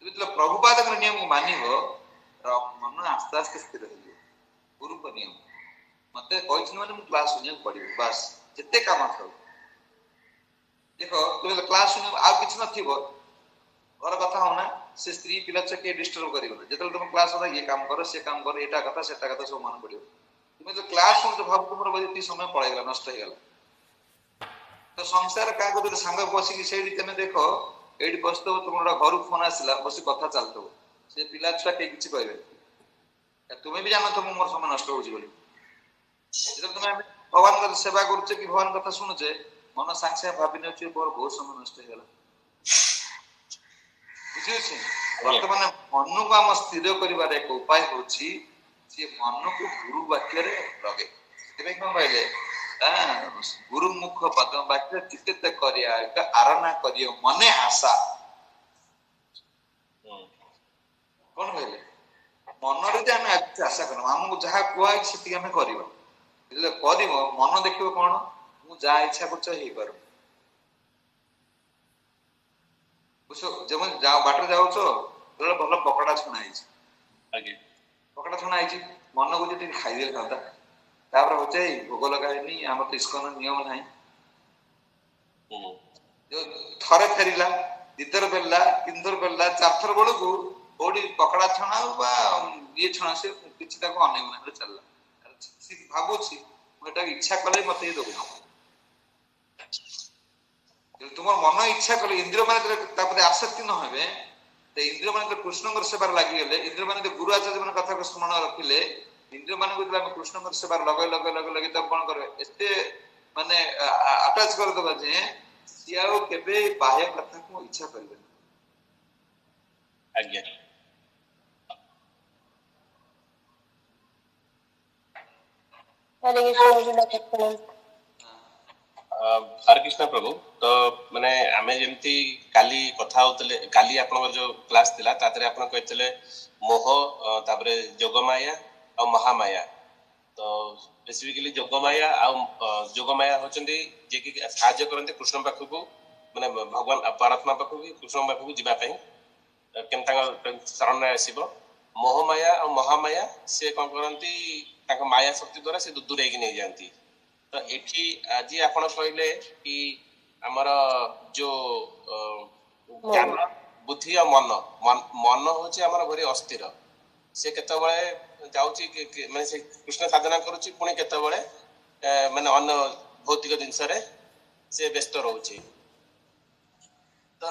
मतलब प्रभुपाद नियम को मानि हो मन आस्ते आस्ते स्थिर हो गुरु को नियम मते कहछि माने मु क्लास सुनिया पड़िबो बस जते काम थाउ देखो तुम क्लास सुनियो आ किछ न थिबो घर कथा होना से स्त्री पिला के डिस्टर्ब करियो जतल तुम क्लास होता ये काम करो से काम करो एटा कथा सेटा कथा सब मन पड़ियो तुम जो क्लास सुन जो भाब तुमर बजे समय पड़े गेला नष्ट हे गेला तो संसार का को संग बसी कि सेडी तने देखो एडी बसतो तुमरा घर फोन आसिला बसी कथा चलतो से पिला छुआ के किछ कहबे तुमे भी जानो तुम मोर समय नष्ट होजी बोली जब तुम भगवान का सेवा करछे कि भगवान कथा सुनछे मन सांसे भाबी नछे पर बहुत समय नष्ट हेला बुझिछे वर्तमान मन को हम स्थिर करिवार एक उपाय होछि जे मन को गुरु वाक्य रे लगे तेबे कोन कहले ଗୁରୁମୁଖ ପଦ ବାକ୍ୟ ଚିକିତ କରିବା ଏକ ଆରନା କରିବ ମନେ ଆଶା କଣ କହିଲେ ମନରେ ଯେ ଆମେ ଆଶା କରିବା ଆମକୁ ଯାହା କୁହାହେଇଛି ସେତିକି ଆମେ କରିବା ଯେତେବେଳେ କରିବ ମନ ଦେଖିବ କଣ ମୁଁ ଯାହା ଇଚ୍ଛା କରୁଛ ହେଇପାରୁ ଯେମିତି ବାଟରେ ଯାଉଛ ଯେତେବେଳେ ଭଲ ପକୋଡା ଛଣା ହେଇଛି ପକୋଡା ଛଣା ହେଇଛି ମନକୁ ଯଦି ଟିକେ ଖାଇଦେଲେ ଥାନ୍ତା ତାପରେ ହଉଛି ଭୋଗ ଲଗା ହେଇନି ଆମର ତ ଇସ୍କନ ନିୟମ ନାହିଁ ଥରେ ଫେରିଲା ଦିଥର ଫେରିଲା ତିନିଥର ଫେରିଲା ଚାରିଥର ବେଳକୁ କୋଉଠି ପକୋଡା ଛଣା ବା ଇଏ ଛଣା ସେ କିଛି ତାକୁ ଅନେକ ନାହିଁ ଚାଲିଲା ଭାବୁଛି ମୁଁ ଏଟା ଇଚ୍ଛା କଲେ ମତେ ଇଏ ଦଉନ ତୁମର ମନ ଇଚ୍ଛା କଲେ ଇନ୍ଦ୍ରିୟ ମାନେ ତାପରେ ଆସକ୍ତି ନ ହେବେ ଇନ୍ଦ୍ରିୟ ମାନେ କୃଷ୍ଣଙ୍କର ସେବାରେ ଲାଗିଗଲେ ଇନ୍ଦ୍ରିୟ ମାନେ ଗୁରୁ ଆଚାର୍ଯ୍ୟ ମାନଙ୍କ କଥାକୁ ସ୍ମରଣ ରଖିଲେ ଇନ୍ଦ୍ରିୟ ମାନଙ୍କୁ ଯଦି ଆମେ କୃଷ୍ଣଙ୍କର ସେବାରେ ଲଗେଇ ତାକୁ କଣ କରିବେ ଏତେ ମାନେ ଆଟାଚ କରିଦେବା ଯେ ସିଏ ଆଉ କେବେ ବାହ୍ୟ କଥାକୁ ଇଚ୍ଛା କରିବେନି ଆଜ୍ଞା ହରେ କୃଷ୍ଣ ପ୍ରଭୁ ତ ମାନେ ଆମେ ଯେମିତି କାଲି କଥା ହଉଥିଲେ କାଲି ଆପଣଙ୍କର ଯୋଉ କ୍ଲାସ ଥିଲା ତା ଦେହରେ ଆପଣ କହିଥିଲେ ମୋହ ତାପରେ ଯୋଗମାୟା ଆଉ ମହାମାୟା ତ ସ୍ପେସିଫିକାଲି ଯୋଗମାୟା ଆଉ ଯୋଗମାୟା ହଉଛନ୍ତି ଯିଏକି ସାହାଯ୍ୟ କରନ୍ତି କୃଷ୍ଣ ପାଖକୁ ମାନେ ଭଗବାନ ପରମାତ୍ମା ପାଖକୁ କୃଷ୍ଣ ପାଖକୁ ଯିବା ପାଇଁ କେମିତି ତାଙ୍କ ଶରଣରେ ଆସିବ ମୋହମାୟା ଆଉ ମହାମାୟା ସେ କଣ କରନ୍ତି ତାଙ୍କ ମାୟା ଶକ୍ତି ଦ୍ୱାରା ସେ ଦୂରେଇକି ନେଇଯାଆନ୍ତି ତ ଏଠି ଆଜି ଆପଣ କହିଲେ କି ଆମର ଯୋଉ ଜ୍ଞାନ ବୁଦ୍ଧି ଆଉ ମନ ହଉଛି ଆମର ଭାରି ଅସ୍ଥିର ସେ କେତେବେଳେ ଯାଉଛି ମାନେ ସେ କୃଷ୍ଣ ସାଧନା କରୁଛି ପୁଣି କେତେବେଳେ ମାନେ ଅନ୍ୟ ଭୌତିକ ଜିନିଷରେ ସେ ବ୍ୟସ୍ତ ରହୁଛି ତ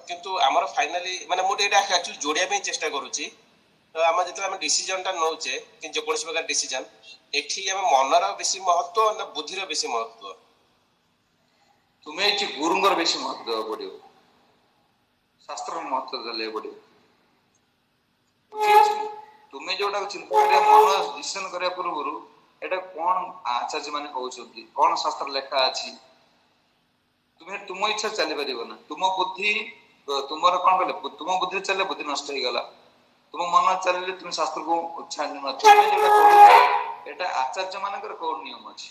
କିନ୍ତୁ ଆମର ଫାଇନାଲି ମାନେ ମୁଁ ଏଇଟା ଆକ୍ଚୁଆଲି ଯୋଡ଼ିବା ପାଇଁ ଚେଷ୍ଟା କରୁଛି ତ ଆମେ ଯେତେବେଳେ ଆମେ ଡିସିଜନଟା ନେଉଛେ କି ଯେକୌଣସି ପ୍ରକାର ଡିସିଜନ ଏଠି ଆମେ ମନର ବେଶୀ ମହତ୍ଵ ନା ବୁଦ୍ଧିର ବେଶୀ ମହତ୍ଵ ତୁମେ ଏଠି ଗୁରୁଙ୍କର ବେଶୀ ମହତ୍ଵ ଦେବାକୁ ପଡିବ ଶାସ୍ତ୍ରର ମହତ୍ଵ ଦେଲେ ପଡିବ ତୁମେ ଯୋଉଟାକୁ ଚିନ୍ତା କରିବା ମନ ଡିସିସନ କରିବା ପୂର୍ବରୁ ଏଟା କଣ ଆଚାର୍ଯ୍ୟ ମାନେ କହୁଛନ୍ତି କଣ ଶାସ୍ତ୍ର ଲେଖା ଅଛି ତୁମେ ତୁମ ଇଚ୍ଛା ଚାଲିପାରିବ ନା ତୁମ ବୁଦ୍ଧି ତୁମର କଣ କଲେ ତୁମ ବୁଦ୍ଧିରେ ଚାଲିଲେ ବୁଦ୍ଧି ନଷ୍ଟ ହେଇଗଲା ତୁମ ମନ ଚାଲିଲେ ତୁମେ ଶାସ୍ତ୍ରକୁ ଛାଡି ଏଟା ଆଚାର୍ଯ୍ୟ ମାନଙ୍କର କୋଉ ନିୟମ ଅଛି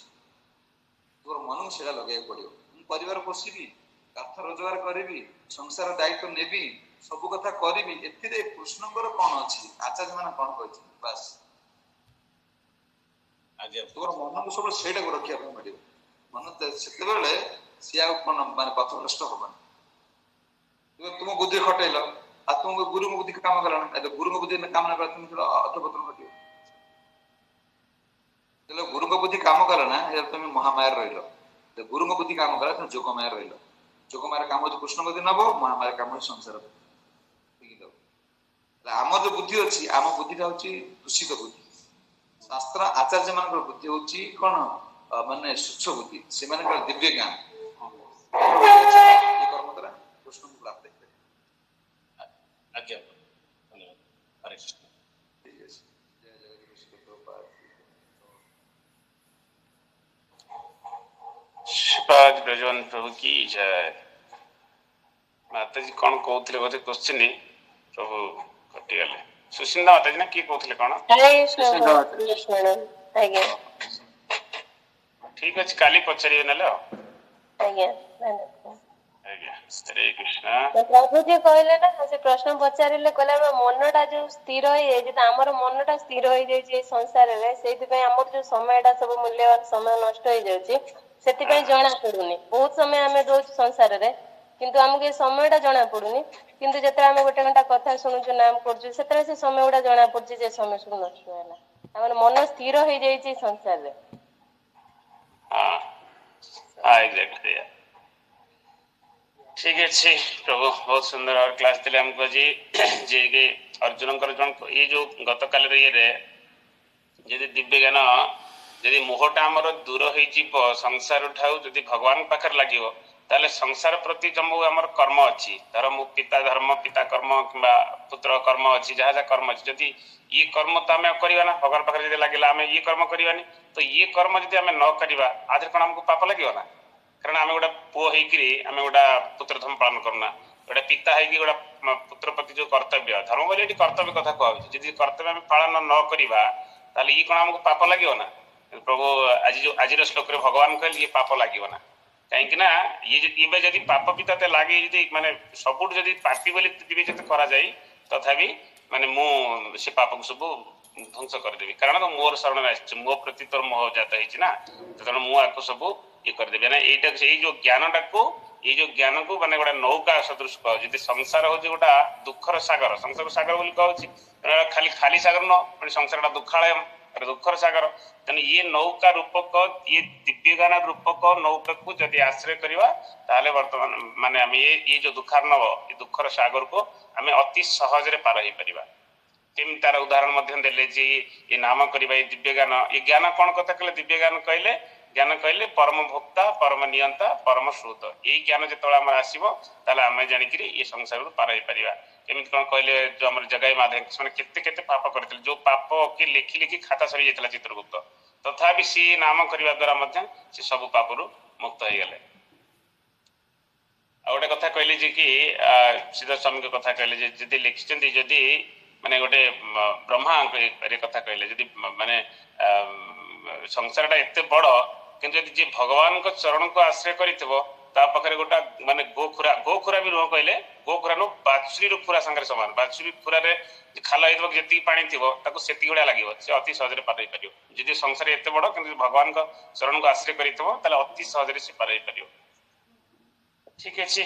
ତୁମର ମନକୁ ସେଇଟା ଲଗେଇବାକୁ ପଡିବ ମୁଁ ପରିବାର ପୋଷିବି ଅର୍ଥ ରୋଜଗାର କରିବି ସଂସାର ଦାୟିତ୍ୱ ନେବି ସବୁ କଥା କରିବି ଏଥିରେ କୃଷ୍ଣଙ୍କର କଣ ଅଛି ଆଚାର୍ଯ୍ୟ ମାନେ କଣ କହିଛନ୍ତି ବାସ୍ ତୁମର ମନକୁ ସବୁବେଳେ ସେଇଟାକୁ ରଖିବା ପାଇଁ ପଡିବ ମନ ସେତେବେଳେ ସିଏ ଆଉ କଣ ମାନେ ପଥଭ୍ରଷ୍ଟ ହବନି ତୁମ ବୁଦ୍ଧି ଖଟେଇଲ ଆଉ ତୁମ ଗୁରୁଙ୍କ ବୁଦ୍ଧି କାମ କଲା ନା ଗୁରୁଙ୍କ ବୁଦ୍ଧି କାମ ନ କଲେ ତୁମେ ଅଧପତନ ଘଟିବ ଗୁରୁଙ୍କ ବୁଦ୍ଧି କାମ କଲା ନା ତମେ ମହାମାୟାରେ ରହିଲ ଗୁରୁଙ୍କ ବୁଦ୍ଧି କାମ କଲା ତମେ ଯୋଗମାୟାରେ ରହିଲ ଯୋଗମାୟାର କାମ ହଉଛି କୃଷ୍ଣ ବୁଦ୍ଧି ନବ ମହାମାୟାର କାମ ହଉଛି ସଂସାର ଆମର ଯୋଉ ବୁଦ୍ଧି ଅଛି ଆମ ବୁଦ୍ଧିଟା ହଉଛି ଦୂଷିତ ବୁଦ୍ଧି ଶାସ୍ତ୍ର ଆଚାର୍ଯ୍ୟ ମାନଙ୍କର ବୁଦ୍ଧି ହଉଛି କଣ ମାନେ ସ୍ୱଚ୍ଛ ବୁଦ୍ଧି ସେମାନଙ୍କର ଦିବ୍ୟ ଜ୍ଞାନ କର୍ମ ଦ୍ୱାରା କୃଷ୍ଣଙ୍କୁ ପ୍ରାପ୍ତ ହେଇପାରିବ ଆଜ୍ଞା ହରେ କୃଷ୍ଣ ଠିକ ଅଛି ଜୟ ଜଗତ ପ୍ରଭୁପାଦ श्रीपाद ब्रजवंत प्रभु की जय माताजी कौन कहते बोधे क्वेश्चन प्रभु कटिगले सुशीला माताजी ना किए कहते कौन ठीक अच्छे काली पचारे ना हरे कृष्ण प्रभु जी कहले ना से प्रश्न पचारे कहले मनटा जो स्थिर हो आमर मनटा स्थिर हो संसार रे सेति पय हमर जो समयटा सब मूल्यवान समय नष्ट हो जाउची सेति पय जणा पडुनी बहुत समय आमे दोछ संसार रे किंतु हमके समयटा जणा पडुनी किंतु जते आमे गोटे घंटा कथा सुनुछु नाम करछु सेतरे से समय उडा जणा पडची जे समय सब नष्ट होला हमर मन स्थिर हो जाइची संसार रे हां हां एग्जैक्टली ठीक अच्छे प्रभु बहुत सुंदर और क्लास दिले हमको जी जे के अर्जुन ये जो गत काल यदि दिव्य ज्ञान यदि मोहटा आमर दूर हो संसार ठाऊ यदि भगवान पाखर लगे ताले संसार प्रति जो आम कर्म अच्छी धर मु पिता धर्म पिता कर्म कि पुत्र कर्म अच्छी जहाँ जहाँ कर्म अच्छी जदि ये कर्म तो आम करना भगवान पाखे लगे आम ये कर्म करवानी तो ये कर्म जब आम न करवा आधे कौन आमको पाप लगे ना कारण आम गोटे पुओ होकरी आम गोटा पुत्र धर्म पालन करना गोटे पिता है गोटा पुत्र प्रति जो कर्तव्य धर्म बोले ये कर्तव्य कथा कहूँ जब कर्तव्य आम पालन न करवा ये कौन आमको पाप लगे ना प्रभु आज श्लोक भगवान कहले ये पाप लगे ना कहीं ना ये जब पाप पिता लगे माने सब जब पापी बोली विवेचित करा जाए तथापि माने मु से पाप को सब ध्वंस करदेवी कारण तो मोर शरण आस मो प्रति तोर मोह जात है तेणु मुझे सब ये करदेवी ना ये जो ज्ञानटा को ये जो ज्ञान को माने गोटे नौका सदृश कह संसार हूँ गोटा दुखर सागर संसार सागर बोली कहूँ खाली खाली सागर न संसार दुखालय दुखर सागर तेणु ये नौका रूपक ये दिव्यगान रूपक नौका को जब आश्रय करवा ताले वर्तमान माने आम ये जो दुखार्णव ये दुखर सागर को आम अति सहज पार हो पार केमी तार उदाहरण देले जे ये नाम करवा ये दिव्यगान ये ज्ञान कौन कथा कहले दिव्यगान कहले परम भोक्ता परम नियंता परम श्रुत यही ज्ञान जो आम आसो आम जाणिक ये संसार पार हो पार केमी कौन कहले जो आम जगाई माधव केते केते पाप करते जो पाप के लिखि लिखि खाता सरी जाता चित्रगुप्त तथापि सी नाम करने द्वारा से सब पापरू मुक्त हो गले आ गोटे कथा कहले जे कि सीधा स्वामी के कथा कहले जदि लिखिं जदि माने गोटे ब्रह्मा कथा कहले जदि माने संसारटा एते बड़ किंतु जदि जे भगवान को चरण को आश्रय करितबो ता पाखरे गोटा माने गोखुरा भी नुह कहले गोखुरा नु बाछुरी खुरा संगे समान बाछुरी खुरा रे खाल होइतबो जति पानी थिबो ताको सेति गुडा लागिवो से अति सहज रे पार होई परियो जदि संसार एते बड़ किंतु भगवान को चरण को आश्रय करितबो ताले अति सहज रे से पार होई परियो ठीक अछि।